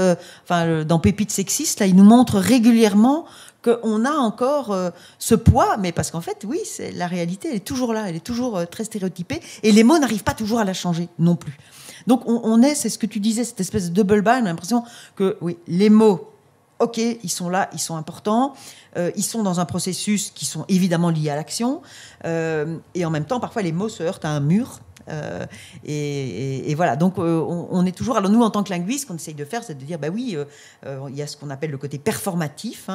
Dans Pépites sexistes, là, ils nous montrent régulièrement qu'on a encore ce poids, mais parce qu'en fait, oui, la réalité, elle est toujours là, elle est toujours très stéréotypée, et les mots n'arrivent pas toujours à la changer non plus. Donc, c'est ce que tu disais, cette espèce de double bind, on a l'impression que, oui, les mots, ok, ils sont là, ils sont importants, ils sont dans un processus qui sont évidemment liés à l'action, et en même temps, parfois, les mots se heurtent à un mur. Et voilà, donc on est toujours... Alors nous, en tant que linguistes, ce qu'on essaye de faire, c'est de dire, il y a ce qu'on appelle le côté performatif.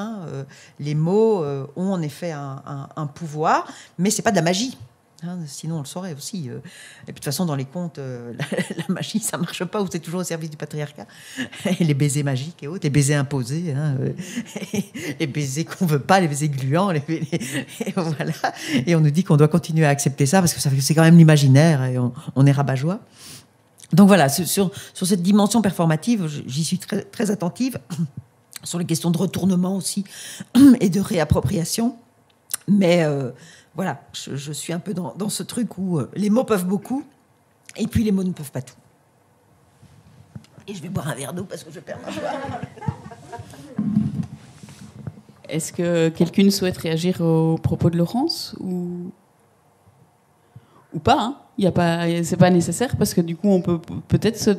Les mots ont en effet un pouvoir, mais c'est pas de la magie. Hein, sinon, on le saurait aussi. Et puis, de toute façon, dans les contes, la magie, ça marche pas, ou c'est toujours au service du patriarcat. Et les baisers magiques et autres, les baisers imposés, hein, les baisers qu'on veut pas, les baisers gluants, et voilà. Et on nous dit qu'on doit continuer à accepter ça, parce que c'est quand même l'imaginaire, et on est rabat-joie. Donc voilà, sur cette dimension performative, j'y suis très, très attentive, sur les questions de retournement aussi, et de réappropriation. Mais... voilà, je suis un peu dans ce truc où les mots peuvent beaucoup, et puis les mots ne peuvent pas tout. Et je vais boire un verre d'eau parce que je perds ma voix. Est-ce que quelqu'un souhaite réagir aux propos de Laurence ou pas, hein? Il y a pas, c'est pas nécessaire parce que du coup on peut peut-être se...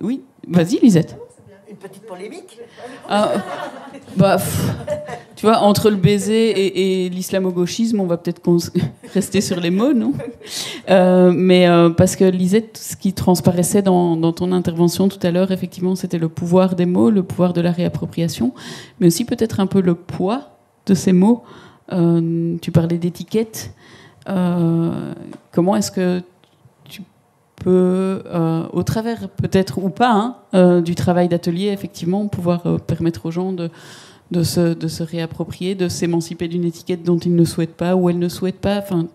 Oui, vas-y Lisette. Une petite polémique. Tu vois, entre le baiser et l'islamo-gauchisme, on va peut-être rester sur les mots, non? Parce que Lisette, ce qui transparaissait dans ton intervention tout à l'heure, effectivement, c'était le pouvoir des mots, le pouvoir de la réappropriation, mais aussi peut-être un peu le poids de ces mots. Tu parlais d'étiquette. Comment est-ce que tu peux, au travers peut-être ou pas, du travail d'atelier, effectivement, pouvoir permettre aux gens de se réapproprier, de s'émanciper d'une étiquette dont ils ne souhaitent pas ou elles ne souhaitent pas. Enfin,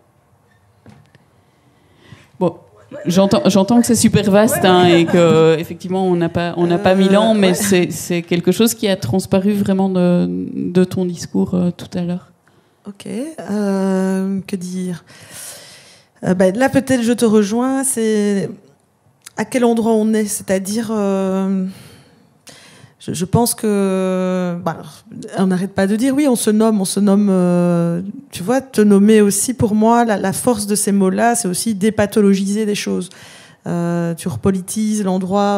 bon, j'entends que c'est super vaste et que effectivement on n'a pas 1000 ans, mais c'est quelque chose qui a transparu vraiment de ton discours tout à l'heure. Ok, que dire? Là peut-être je te rejoins. C'est à quel endroit on est, c'est-à-dire. Je pense que on n'arrête pas de dire oui, on se nomme. Tu vois, te nommer aussi pour moi, la force de ces mots-là, c'est aussi dépathologiser des choses. Tu repolitises l'endroit.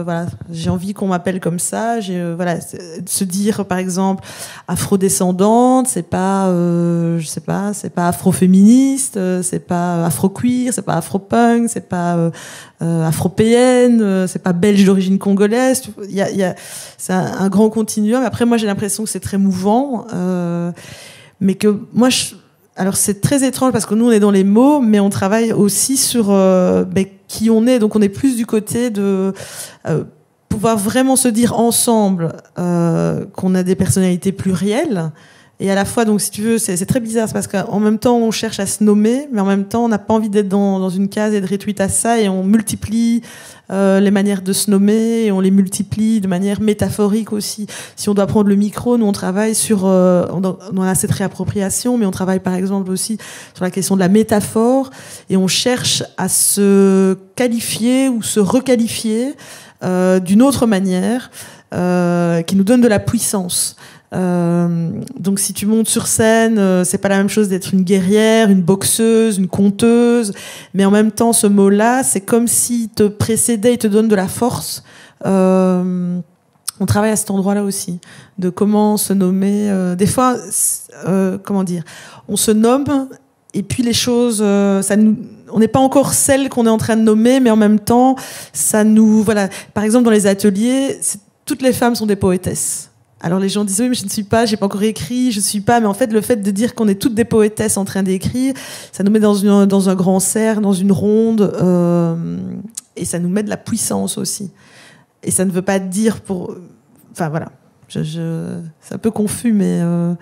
Voilà, j'ai envie qu'on m'appelle comme ça. Se dire par exemple afrodescendante, c'est pas, je sais pas, c'est pas afroféministe, c'est pas afroqueer, c'est pas afropunk, c'est pas afropéenne, c'est pas belge d'origine congolaise. C'est un grand continuum. Après, moi, j'ai l'impression que c'est très mouvant, mais que moi, alors c'est très étrange parce que nous, on est dans les mots, mais on travaille aussi sur qui on est. Donc, on est plus du côté de pouvoir vraiment se dire ensemble qu'on a des personnalités plurielles. Et à la fois, donc, si tu veux, c'est très bizarre, c'est parce qu'en même temps, on cherche à se nommer, mais en même temps, on n'a pas envie d'être dans une case et de retweet à ça, et on multiplie les manières de se nommer, et on les multiplie de manière métaphorique aussi. Si on doit prendre le micro, nous, on travaille sur... on a cette réappropriation, mais on travaille, par exemple, aussi sur la question de la métaphore, et on cherche à se qualifier ou se requalifier d'une autre manière qui nous donne de la puissance. Donc si tu montes sur scène, c'est pas la même chose d'être une guerrière, une boxeuse, une conteuse, mais en même temps ce mot-là, c'est comme s'il te précédait, il te donne de la force. On travaille à cet endroit-là aussi, de comment se nommer. Des fois, comment dire, on se nomme et puis les choses, on n'est pas encore celle qu'on est en train de nommer, mais en même temps, ça nous, voilà. Par exemple, dans les ateliers, toutes les femmes sont des poétesses. Alors les gens disent oui mais je ne suis pas, j'ai pas encore écrit, je suis pas, mais en fait le fait de dire qu'on est toutes des poétesses en train d'écrire, ça nous met dans un grand cercle, dans une ronde, et ça nous met de la puissance aussi. Et ça ne veut pas dire enfin voilà, c'est un peu confus mais. Non,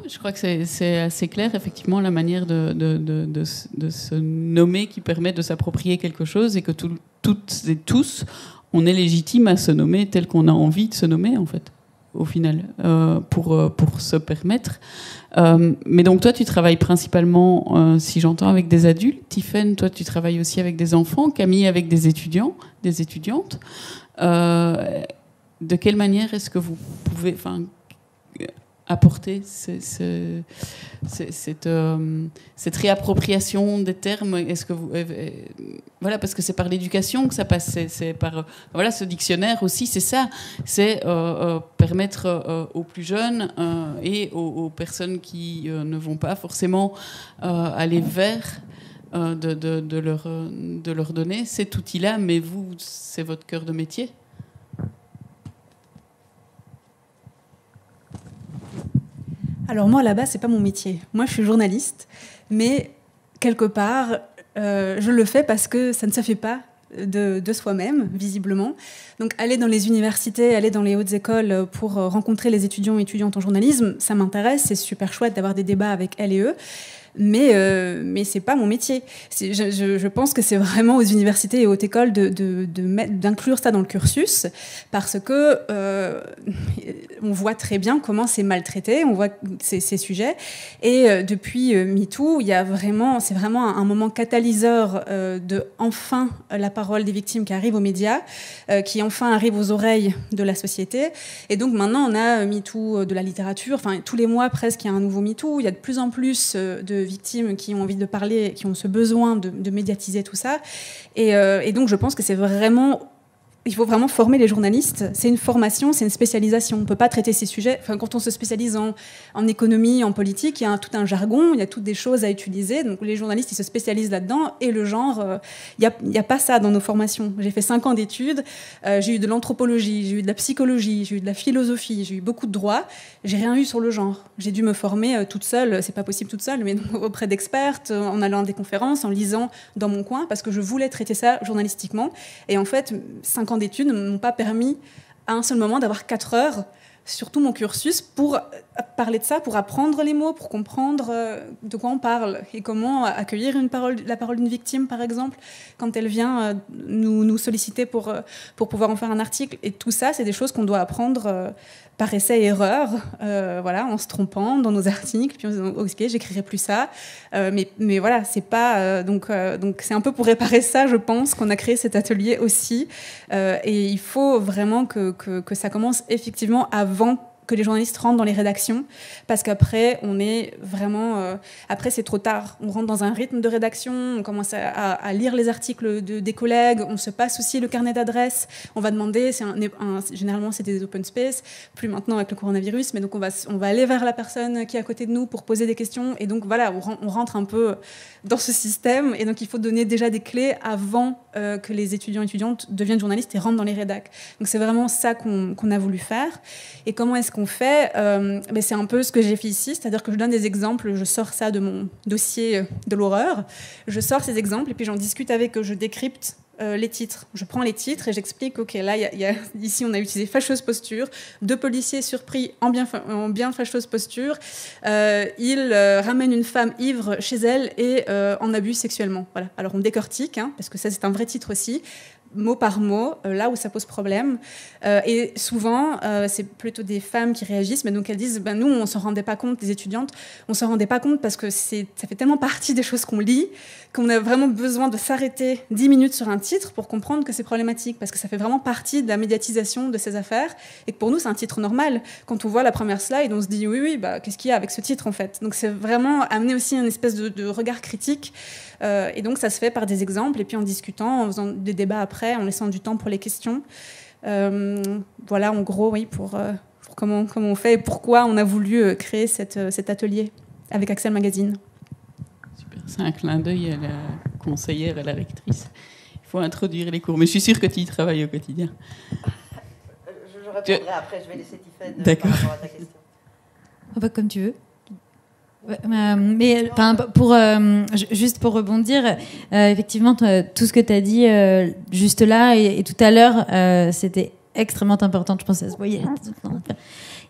mais je crois que c'est assez clair effectivement la manière de se nommer qui permet de s'approprier quelque chose et que toutes et tous on est légitime à se nommer tel qu'on a envie de se nommer en fait. Au final, pour se permettre. Mais donc toi, tu travailles principalement, si j'entends, avec des adultes. Tiffaine, toi, tu travailles aussi avec des enfants. Camille, avec des étudiants, des étudiantes. De quelle manière est-ce que vous pouvez apporter cette réappropriation des termes? Est-ce que vous... voilà, parce que c'est par l'éducation que ça passe. C'est par voilà, ce dictionnaire aussi, c'est ça. C'est permettre aux plus jeunes et aux personnes qui ne vont pas forcément aller vers de leur donner cet outil-là. Mais vous, c'est votre cœur de métier. Alors moi, là-bas, c'est pas mon métier. Moi, je suis journaliste, mais quelque part, je le fais parce que ça ne se fait pas de soi-même, visiblement. Donc aller dans les universités, aller dans les hautes écoles pour rencontrer les étudiants et étudiantes en journalisme, ça m'intéresse, c'est super chouette d'avoir des débats avec elles et eux. Mais c'est pas mon métier. Je pense que c'est vraiment aux universités et hautes écoles d'inclure ça dans le cursus, parce que on voit très bien comment c'est maltraité, on voit ces sujets. Et depuis MeToo, c'est vraiment un moment catalyseur de enfin la parole des victimes qui arrive aux médias, qui enfin arrive aux oreilles de la société. Et donc maintenant, on a MeToo de la littérature. Enfin, tous les mois presque, il y a un nouveau MeToo. Il y a de plus en plus de victimes qui ont envie de parler, qui ont ce besoin de médiatiser tout ça. Et donc, je pense que c'est vraiment... Il faut vraiment former les journalistes. C'est une formation, c'est une spécialisation. On ne peut pas traiter ces sujets. Enfin, quand on se spécialise en économie, en politique, il y a tout un jargon, il y a toutes des choses à utiliser. Donc les journalistes, ils se spécialisent là-dedans. Et le genre, il n'y a pas ça dans nos formations. J'ai fait 5 ans d'études. J'ai eu de l'anthropologie, j'ai eu de la psychologie, j'ai eu de la philosophie, j'ai eu beaucoup de droit. J'ai rien eu sur le genre. J'ai dû me former toute seule. C'est pas possible toute seule, mais auprès d'expertes, en allant à des conférences, en lisant dans mon coin, parce que je voulais traiter ça journalistiquement. Et en fait, 5 ans d'études ne m'ont pas permis à un seul moment d'avoir 4 heures sur tout mon cursus pour parler de ça, pour apprendre les mots, pour comprendre de quoi on parle et comment accueillir la parole d'une victime, par exemple, quand elle vient nous solliciter pour pouvoir en faire un article. Et tout ça, c'est des choses qu'on doit apprendre par essai et erreur, voilà, en se trompant dans nos articles, puis en se disant, ok, j'écrirai plus ça. Mais voilà, c'est pas... donc c'est un peu pour réparer ça, je pense, qu'on a créé cet atelier aussi. Et il faut vraiment que ça commence effectivement avant que les journalistes rentrent dans les rédactions, parce qu'après, on est vraiment... après, c'est trop tard. On rentre dans un rythme de rédaction, on commence à lire les articles des collègues, on se passe aussi le carnet d'adresses, on va demander, généralement, c'est des open space, plus maintenant avec le coronavirus, mais donc on va aller vers la personne qui est à côté de nous pour poser des questions, et donc voilà, on rentre un peu dans ce système, et donc il faut donner déjà des clés avant que les étudiants et étudiantes deviennent journalistes et rentrent dans les rédacs. Donc c'est vraiment ça qu'on a voulu faire. Et comment est-ce qu'on fait, c'est un peu ce que j'ai fait ici, c'est-à-dire que je donne des exemples, je sors ça de mon dossier de l'horreur, je sors ces exemples et puis j'en discute avec eux, je décrypte les titres. Je prends les titres et j'explique, ok, là, ici, on a utilisé fâcheuse posture, 2 policiers surpris en bien fâcheuse posture, ils ramènent une femme ivre chez elle et en abus sexuellement. Voilà. Alors, on décortique, parce que ça, c'est un vrai titre aussi, mot par mot, là où ça pose problème. Et souvent, c'est plutôt des femmes qui réagissent, mais donc elles disent, nous, on ne s'en rendait pas compte, les étudiantes, on ne s'en rendait pas compte parce que ça fait tellement partie des choses qu'on lit, qu'on a vraiment besoin de s'arrêter 10 minutes sur un titre pour comprendre que c'est problématique, parce que ça fait vraiment partie de la médiatisation de ces affaires, et que pour nous, c'est un titre normal. Quand on voit la première slide, on se dit, oui, qu'est-ce qu'il y a avec ce titre, en fait? Donc c'est vraiment amener aussi une espèce de regard critique, et donc ça se fait par des exemples, et puis en discutant, en faisant des débats après, en laissant du temps pour les questions. Voilà, en gros, oui, pour comment on fait et pourquoi on a voulu créer cet atelier avec Axel Magazine. Super, c'est un clin d'œil à la conseillère, à la rectrice. Il faut introduire les cours, mais je suis sûre que tu y travailles au quotidien. Je répondrai après, je vais laisser Tiffaine par rapport à ta question. Comme tu veux. Mais juste pour rebondir, effectivement, tout ce que tu as dit juste là et tout à l'heure, c'était extrêmement important. Je pense que ça se voyait.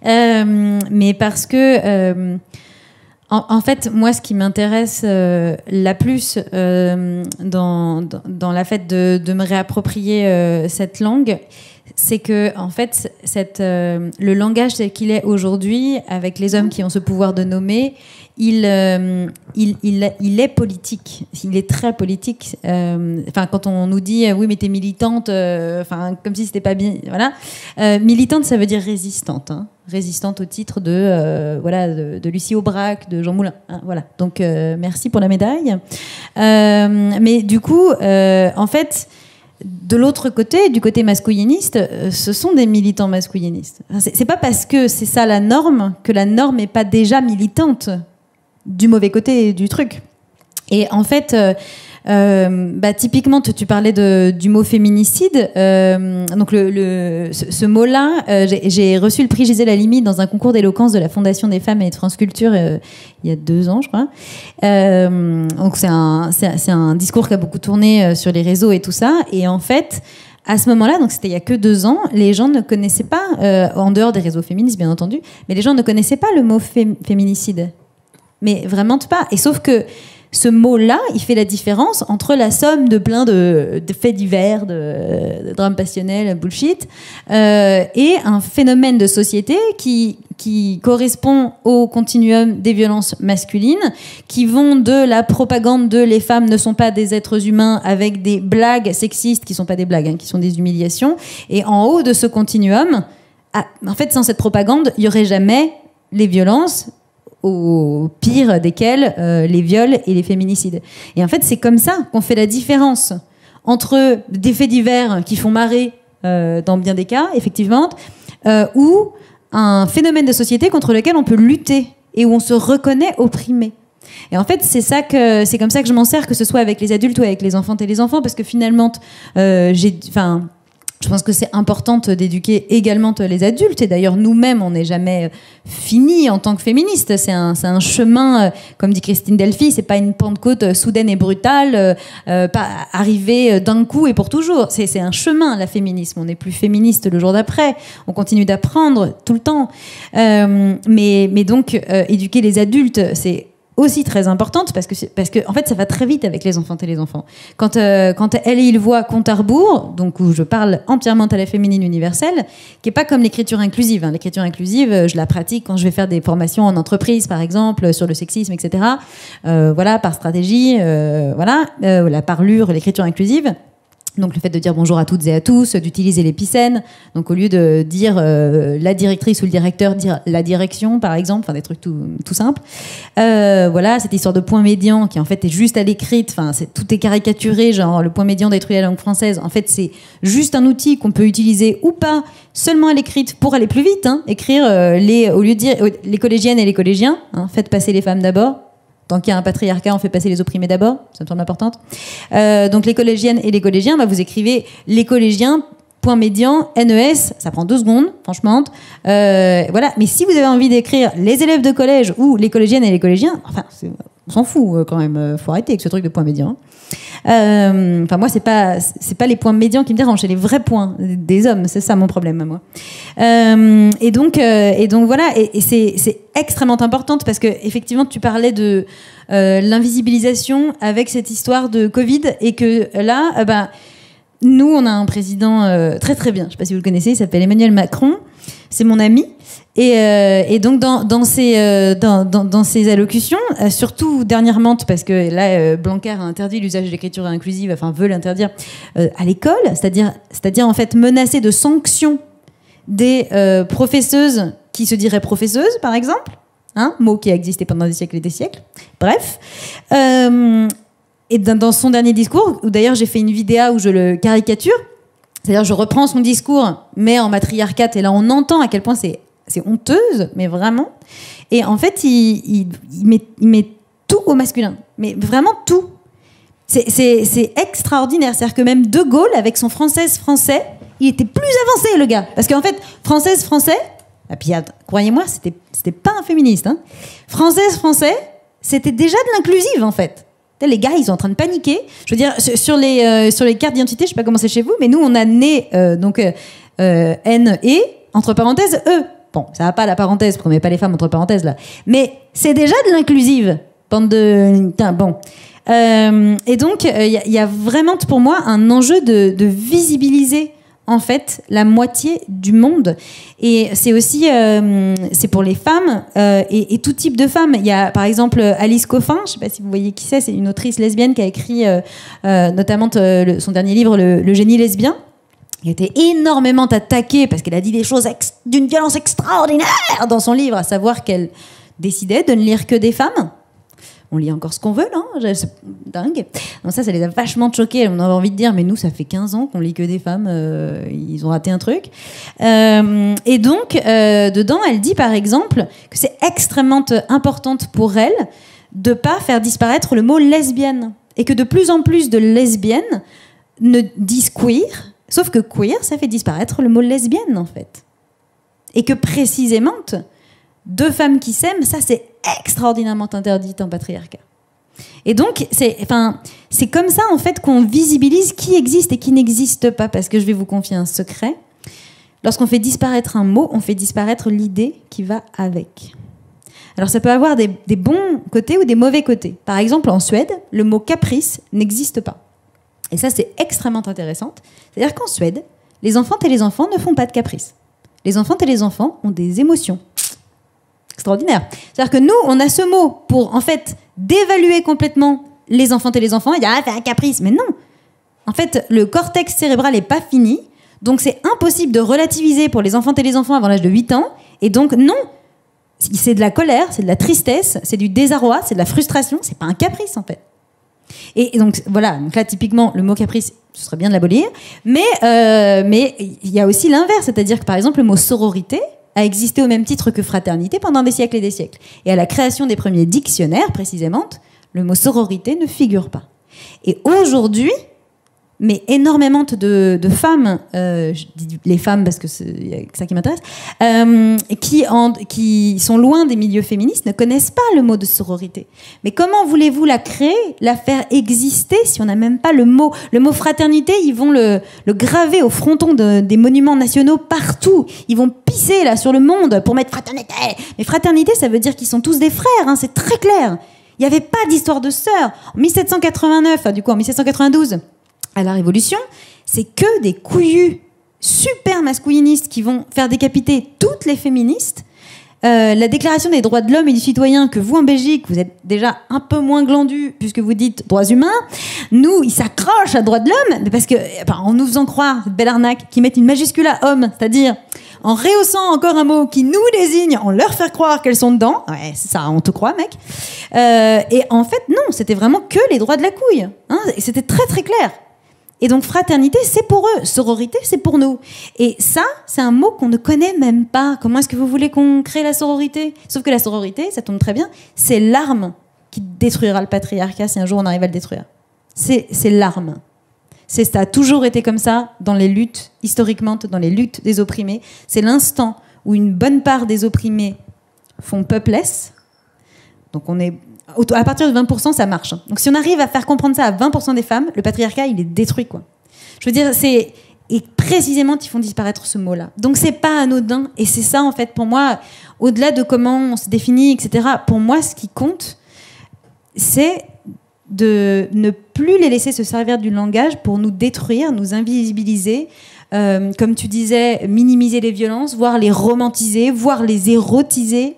Mais parce que, en fait, moi, ce qui m'intéresse la plus dans la fait de me réapproprier cette langue, c'est que, en fait, le langage tel qu'il est aujourd'hui, avec les hommes qui ont ce pouvoir de nommer, il est politique. Il est très politique. Quand on nous dit oui, mais t'es militante, comme si c'était pas bien. Voilà. Militante, ça veut dire résistante. Résistante au titre de Lucie Aubrac, de Jean Moulin. Voilà. Donc merci pour la médaille. Mais du coup, en fait. De l'autre côté, du côté masculiniste, ce sont des militants masculinistes. C'est pas parce que c'est ça la norme que la norme n'est pas déjà militante du mauvais côté du truc. Et en fait, Typiquement, tu parlais du mot féminicide. Donc ce mot-là, j'ai reçu le prix Gisèle Halimi dans un concours d'éloquence de la Fondation des femmes et de France Culture il y a 2 ans, je crois. Donc c'est un discours qui a beaucoup tourné sur les réseaux et tout ça. Et en fait, à ce moment-là, donc c'était il y a que 2 ans, les gens ne connaissaient pas, en dehors des réseaux féministes bien entendu, mais les gens ne connaissaient pas le mot féminicide. Mais vraiment pas. Et sauf que ce mot-là, il fait la différence entre la somme de plein de faits divers, de drames passionnels, bullshit, et un phénomène de société qui correspond au continuum des violences masculines, qui vont de la propagande de les femmes ne sont pas des êtres humains avec des blagues sexistes qui sont pas des blagues, hein, qui sont des humiliations. Et en haut de ce continuum, en fait, sans cette propagande, il y aurait jamais les violences, au pire desquels les viols et les féminicides. Et en fait, c'est comme ça qu'on fait la différence entre des faits divers qui font marrer dans bien des cas, effectivement, ou un phénomène de société contre lequel on peut lutter et où on se reconnaît opprimé. Et en fait, c'est comme ça que je m'en sers, que ce soit avec les adultes ou avec les enfants et les enfants, parce que finalement, je pense que c'est important d'éduquer également les adultes. Et d'ailleurs, nous-mêmes, on n'est jamais fini en tant que féministes. C'est un chemin, comme dit Christine Delphi, c'est pas une Pentecôte soudaine et brutale, pas arrivée d'un coup et pour toujours. C'est un chemin, la féminisme. On n'est plus féministe le jour d'après. On continue d'apprendre tout le temps. Mais donc, éduquer les adultes, c'est aussi très importante parce que en fait ça va très vite avec les enfants et les enfants. Quand elle et il voient compte à rebours, donc où je parle entièrement à la féminine universelle, qui est pas comme l'écriture inclusive. Hein. L'écriture inclusive, je la pratique quand je vais faire des formations en entreprise, par exemple, sur le sexisme, etc. Voilà, par stratégie, la parlure, l'écriture inclusive. Donc le fait de dire bonjour à toutes et à tous, d'utiliser l'épicène, donc au lieu de dire la directrice ou le directeur, dire la direction par exemple, enfin des trucs tout simples. Voilà, cette histoire de point médian qui en fait est juste à l'écrite, enfin tout est caricaturé, genre le point médian détruit la langue française. En fait c'est juste un outil qu'on peut utiliser ou pas seulement à l'écrite pour aller plus vite. Hein. Écrire au lieu de dire les collégiennes et les collégiens, hein, faites passer les femmes d'abord. Tant qu'il y a un patriarcat, on fait passer les opprimés d'abord. Ça me semble important. Donc les collégiennes et les collégiens, vous écrivez les collégiens, point médian, NES, ça prend 2 secondes, franchement. Voilà. Mais si vous avez envie d'écrire les élèves de collège ou les collégiennes et les collégiens, enfin, on s'en fout quand même. Faut arrêter avec ce truc de point médian. Enfin moi c'est pas les points médians qui me dérangent, c'est les vrais points des hommes, c'est ça mon problème à moi. Et donc voilà, et c'est extrêmement importante parce que effectivement tu parlais de l'invisibilisation avec cette histoire de Covid et que là nous on a un président très très bien, je sais pas si vous le connaissez, il s'appelle Emmanuel Macron, c'est mon ami. Et donc dans ses allocutions, surtout dernièrement, parce que là Blanquer a interdit l'usage de l'écriture inclusive, enfin veut l'interdire à l'école, c'est-à-dire en fait menacer de sanctions des professeuses qui se diraient professeuses, par exemple, hein, mot qui a existé pendant des siècles et des siècles. Bref. Et dans son dernier discours, où d'ailleurs j'ai fait une vidéo où je le caricature, c'est-à-dire je reprends son discours, mais en matriarcat, et là on entend à quel point c'est honteuse, mais vraiment. Et en fait, il met tout au masculin. Mais vraiment tout. C'est extraordinaire. C'est-à-dire que même De Gaulle, avec son français, il était plus avancé, le gars. Parce qu'en fait, français, et puis croyez-moi, c'était pas un féministe. Hein. Français, c'était déjà de l'inclusive, en fait. Les gars, ils sont en train de paniquer. Je veux dire, sur les cartes d'identité, je sais pas comment c'est chez vous, mais nous, on a né, N-E, entre parenthèses, E. Bon, ça va pas la parenthèse, parce qu'on met pas les femmes entre parenthèses là. Mais c'est déjà de l'inclusive. Bande de... Bon. Et donc, il y a vraiment pour moi un enjeu de visibiliser en fait la moitié du monde. Et c'est aussi, c'est pour les femmes et tout type de femmes. Il y a par exemple Alice Coffin, je sais pas si vous voyez qui c'est une autrice lesbienne qui a écrit notamment son dernier livre, Le génie lesbien. Il a été énormément attaquée parce qu'elle a dit des choses d'une violence extraordinaire dans son livre, à savoir qu'elle décidait de ne lire que des femmes. On lit encore ce qu'on veut, là. C'est dingue. Donc ça les a vachement choqués. On avait envie de dire, mais nous, ça fait 15 ans qu'on lit que des femmes. Ils ont raté un truc. Et donc, dedans, elle dit, par exemple, que c'est extrêmement importante pour elle de pas faire disparaître le mot lesbienne. et que de plus en plus de lesbiennes ne disent queer, sauf que queer, ça fait disparaître le mot lesbienne, en fait. Et que précisément, deux femmes qui s'aiment, ça, c'est extraordinairement interdit en patriarcat. Et donc, c'est comme ça, en fait, qu'on visibilise qui existe et qui n'existe pas. Parce que je vais vous confier un secret. Lorsqu'on fait disparaître un mot, on fait disparaître l'idée qui va avec. Alors, ça peut avoir des bons côtés ou des mauvais côtés. Par exemple, en Suède, le mot caprice n'existe pas. Et ça, c'est extrêmement intéressant. C'est-à-dire qu'en Suède, les enfantes et les enfants ne font pas de caprice. Les enfantes et les enfants ont des émotions. Extraordinaire. C'est-à-dire que nous, on a ce mot pour, en fait, d'évaluer complètement les enfantes et les enfants. Il y a c'est un caprice. Mais non. En fait, le cortex cérébral n'est pas fini. Donc, c'est impossible de relativiser pour les enfantes et les enfants avant l'âge de 8 ans. Et donc, non. C'est de la colère, c'est de la tristesse, c'est du désarroi, c'est de la frustration. C'est pas un caprice, en fait. Et donc, voilà. Donc là, typiquement, le mot caprice, ce serait bien de l'abolir. Mais il y a aussi l'inverse. C'est-à-dire que, par exemple, le mot sororité a existé au même titre que fraternité pendant des siècles et des siècles. Et à la création des premiers dictionnaires, précisément, le mot sororité ne figure pas. Et aujourd'hui, mais énormément de femmes, je dis les femmes parce que c'est ça qui m'intéresse, qui sont loin des milieux féministes, ne connaissent pas le mot de sororité. Mais comment voulez-vous la créer, la faire exister si on n'a même pas le mot ? Le mot fraternité, ils vont le graver au fronton des monuments nationaux partout. Ils vont pisser là sur le monde pour mettre fraternité. Mais fraternité, ça veut dire qu'ils sont tous des frères, hein, c'est très clair. Il n'y avait pas d'histoire de sœurs. En 1789, en 1792, à la Révolution, c'est que des couillus super masculinistes qui vont faire décapiter toutes les féministes. La Déclaration des droits de l'homme et du citoyen, que vous, en Belgique, vous êtes déjà un peu moins glandus puisque vous dites droits humains. Nous, ils s'accrochent à droits de l'homme parce que, en nous faisant croire, cette belle arnaque, qu'ils mettent une majuscule à homme, c'est-à-dire en rehaussant encore un mot qui nous désigne, en leur faire croire qu'elles sont dedans. Ouais, c'est ça, on te croit, mec. Et en fait, non, c'était vraiment que les droits de la couille. Hein, et c'était très, très clair. Et donc, fraternité, c'est pour eux. Sororité, c'est pour nous. Et ça, c'est un mot qu'on ne connaît même pas. Comment est-ce que vous voulez qu'on crée la sororité ? Sauf que la sororité, ça tombe très bien, c'est l'arme qui détruira le patriarcat si un jour on arrive à le détruire. C'est l'arme. Ça a toujours été comme ça dans les luttes, historiquement, dans les luttes des opprimés. C'est l'instant où une bonne part des opprimés font peupless. Donc, à partir de 20%, ça marche. Donc, si on arrive à faire comprendre ça à 20% des femmes, le patriarcat, il est détruit, quoi. Je veux dire, et précisément, ils font disparaître ce mot-là. Donc, c'est pas anodin. Et c'est ça, en fait, pour moi, au-delà de comment on se définit, etc., pour moi, ce qui compte, c'est de ne plus les laisser se servir du langage pour nous détruire, nous invisibiliser, comme tu disais, minimiser les violences, voire les romantiser, voire les érotiser,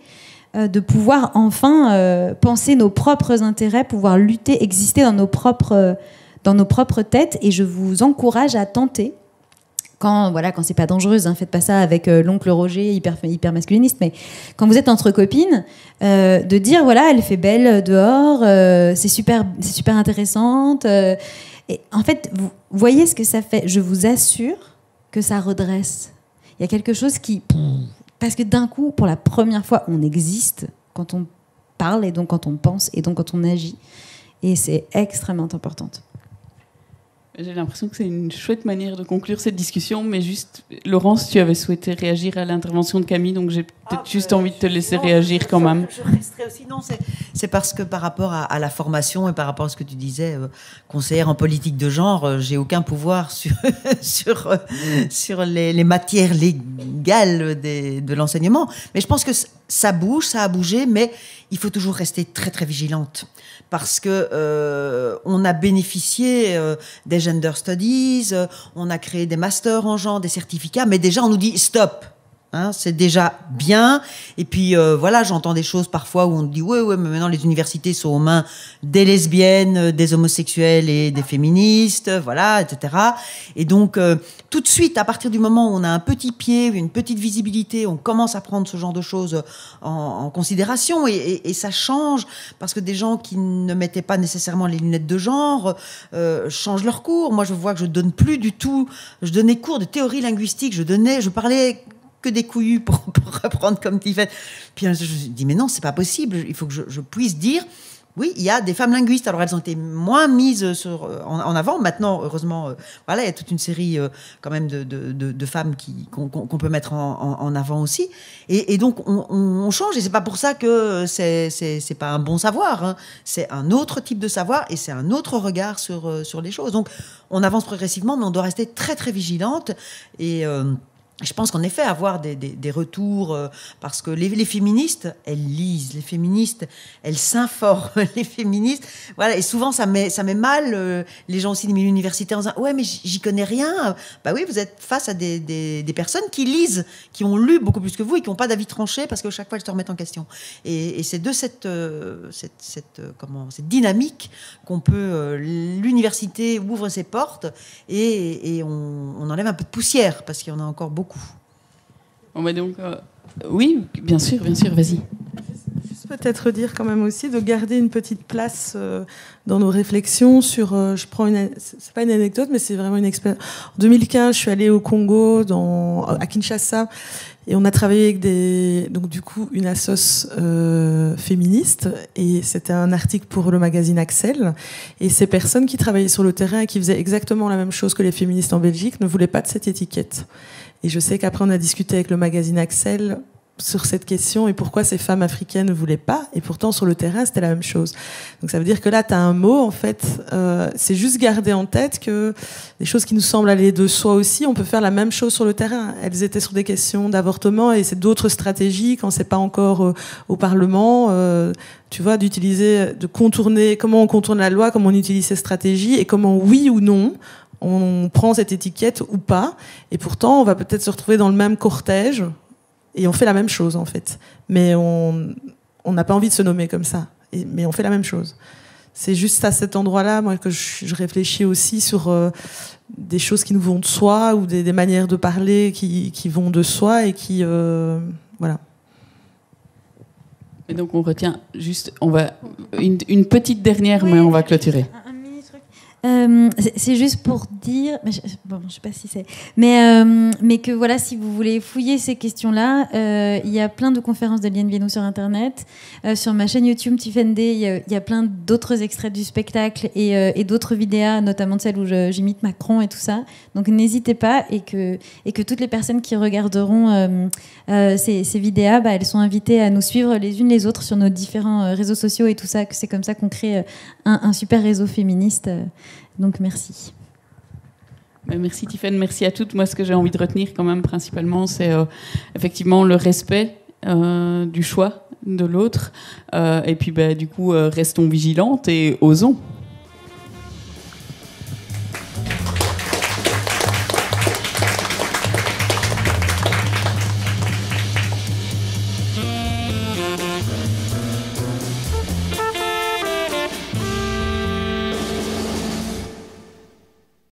de pouvoir enfin penser nos propres intérêts, pouvoir lutter, exister dans nos propres têtes. Et je vous encourage à tenter, quand c'est pas dangereux, hein, faites pas ça avec l'oncle Roger hyper masculiniste, mais quand vous êtes entre copines, de dire voilà, elle fait belle dehors, c'est super intéressante. Et en fait, vous voyez ce que ça fait. Je vous assure que ça redresse. Il y a quelque chose qui... Parce que d'un coup, pour la première fois, on existe quand on parle, et donc quand on pense, et donc quand on agit. Et c'est extrêmement important. J'ai l'impression que c'est une chouette manière de conclure cette discussion, mais juste, Laurence, tu avais souhaité réagir à l'intervention de Camille, donc j'ai peut-être juste envie de te laisser réagir quand même. Je resterai aussi. Non, c'est parce que par rapport à la formation et par rapport à ce que tu disais, conseillère en politique de genre, j'ai aucun pouvoir sur les matières légales de l'enseignement. Mais je pense que ça bouge, ça a bougé, mais il faut toujours rester très très vigilante. Parce que on a bénéficié des gender studies, on a créé des masters en genre, des certificats, mais déjà on nous dit stop. Hein, c'est déjà bien. Et puis voilà, j'entends des choses parfois où on dit ouais, mais maintenant les universités sont aux mains des lesbiennes, des homosexuels et des féministes, voilà, etc. Et donc tout de suite, à partir du moment où on a un petit pied, une petite visibilité, on commence à prendre ce genre de choses en considération et ça change parce que des gens qui ne mettaient pas nécessairement les lunettes de genre changent leur cours. Moi, je vois que je donne plus du tout. Je donnais cours de théorie linguistique. Je parlais que des couillus pour reprendre comme tu fais. Puis je me dis mais non, c'est pas possible. Il faut que je puisse dire oui, il y a des femmes linguistes. Alors, elles ont été moins mises en avant. Maintenant, heureusement, voilà, il y a toute une série quand même de femmes qu'on peut mettre en avant aussi. Et donc, on change. Et c'est pas pour ça que c'est pas un bon savoir. Hein. C'est un autre type de savoir et c'est un autre regard sur les choses. Donc, on avance progressivement, mais on doit rester très, très vigilante. Et je pense qu'en effet, avoir des retours, parce que les féministes, elles lisent, les féministes, elles s'informent, les féministes, voilà, et souvent ça met mal les gens aussi des milieux universitaires en disant « Ouais, mais j'y connais rien ». Bah oui, vous êtes face à des personnes qui lisent, qui ont lu beaucoup plus que vous et qui n'ont pas d'avis tranché parce que chaque fois, elles se remettent en question. Et c'est de cette dynamique qu'on peut... l'université ouvre ses portes et on enlève un peu de poussière parce qu'il y en a encore beaucoup. Bon, bah donc, oui, bien sûr, vas-y. Juste peut-être dire quand même aussi de garder une petite place dans nos réflexions sur. Je prends c'est pas une anecdote, mais c'est vraiment une expérience. En 2015, je suis allée au Congo, à Kinshasa, et on a travaillé avec donc du coup une assoce féministe, et c'était un article pour le magazine Axel. Et ces personnes qui travaillaient sur le terrain et qui faisaient exactement la même chose que les féministes en Belgique ne voulaient pas de cette étiquette. Et je sais qu'après, on a discuté avec le magazine Axel sur cette question et pourquoi ces femmes africaines ne voulaient pas. Et pourtant, sur le terrain, c'était la même chose. Donc, ça veut dire que là, tu as un mot, en fait, c'est juste garder en tête que les choses qui nous semblent aller de soi aussi, on peut faire la même chose sur le terrain. Elles étaient sur des questions d'avortement et c'est d'autres stratégies quand c'est pas encore au Parlement. Tu vois, de contourner, comment on contourne la loi, comment on utilise ces stratégies et comment, oui ou non, on prend cette étiquette ou pas, et pourtant on va peut-être se retrouver dans le même cortège et on fait la même chose en fait, mais on n'a pas envie de se nommer comme ça, mais on fait la même chose. C'est juste à cet endroit-là moi que je réfléchis aussi sur des choses qui nous vont de soi ou des manières de parler qui vont de soi et qui voilà. Et donc on retient juste, on va une petite dernière, oui, mais on va clôturer. C'est juste pour dire, je sais pas si c'est, mais que voilà, si vous voulez fouiller ces questions-là, il y a plein de conférences de Liane Viennot sur Internet, sur ma chaîne YouTube Tifendé, il y a plein d'autres extraits du spectacle et d'autres vidéos, notamment celle où j'imite Macron et tout ça. Donc n'hésitez pas et que toutes les personnes qui regarderont ces vidéos, elles sont invitées à nous suivre les unes les autres sur nos différents réseaux sociaux et tout ça. Que c'est comme ça qu'on crée un super réseau féministe. Donc merci. Merci Tiffaine, merci à toutes. Moi, ce que j'ai envie de retenir quand même principalement, c'est effectivement le respect du choix de l'autre. Et puis du coup, restons vigilantes et osons.